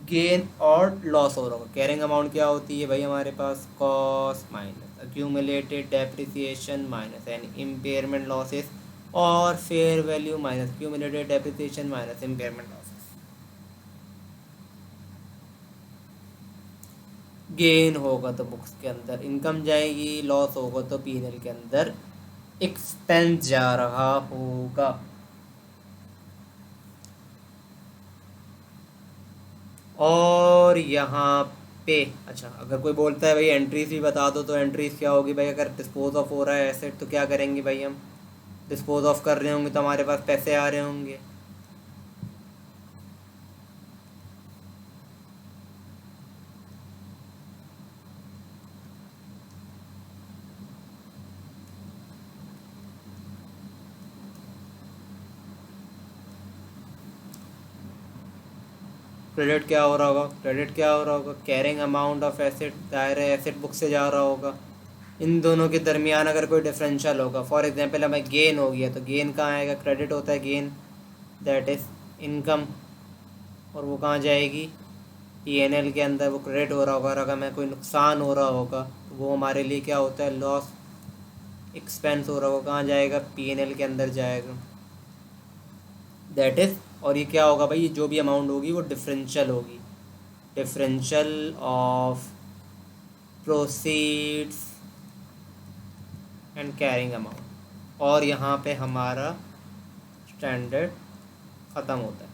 गेन और लॉस हो रहा होगा। कैरिंग अमाउंट क्या होती है भाई हमारे पास? Cost minus accumulated depreciation minus and impairment losses, और fair value minus accumulated depreciation minus impairment losses. Gain होगा तो बुक्स के अंदर इनकम जाएगी, लॉस होगा तो पीएनएल के अंदर एक्सपेंस जा रहा होगा। और यहाँ पे अच्छा, अगर कोई बोलता है भाई एंट्रीज भी बता दो, तो एंट्रीज क्या होगी भाई? अगर डिस्पोज ऑफ हो रहा है एसेट तो क्या करेंगे भाई? हम डिस्पोज ऑफ कर रहे होंगे तो हमारे पास पैसे आ रहे होंगे। क्रेडिट क्या हो रहा होगा? क्रेडिट क्या हो रहा होगा? कैरिंग अमाउंट ऑफ एसेट दायरे एसेट बुक से जा रहा होगा। इन दोनों के दरमियान अगर कोई डिफरेंशियल होगा, फॉर एग्जांपल हमें गेन हो गया, तो गेन कहाँ आएगा? क्रेडिट होता है गेन, दैट इज़ इनकम, और वो कहाँ जाएगी? पीएनएल के अंदर वो क्रेडिट हो रहा होगा। और अगर हमें कोई नुकसान हो रहा होगा तो वो हमारे लिए क्या होता है? लॉस, एक्सपेंस हो रहा होगा, कहाँ जाएगा? पीएनएल के अंदर जाएगा, दैट इज़। और ये क्या होगा भाई? ये जो भी अमाउंट होगी वो डिफरेंशियल होगी, differential of proceeds and carrying amount. और यहाँ पे हमारा स्टैंडर्ड ख़त्म होता है।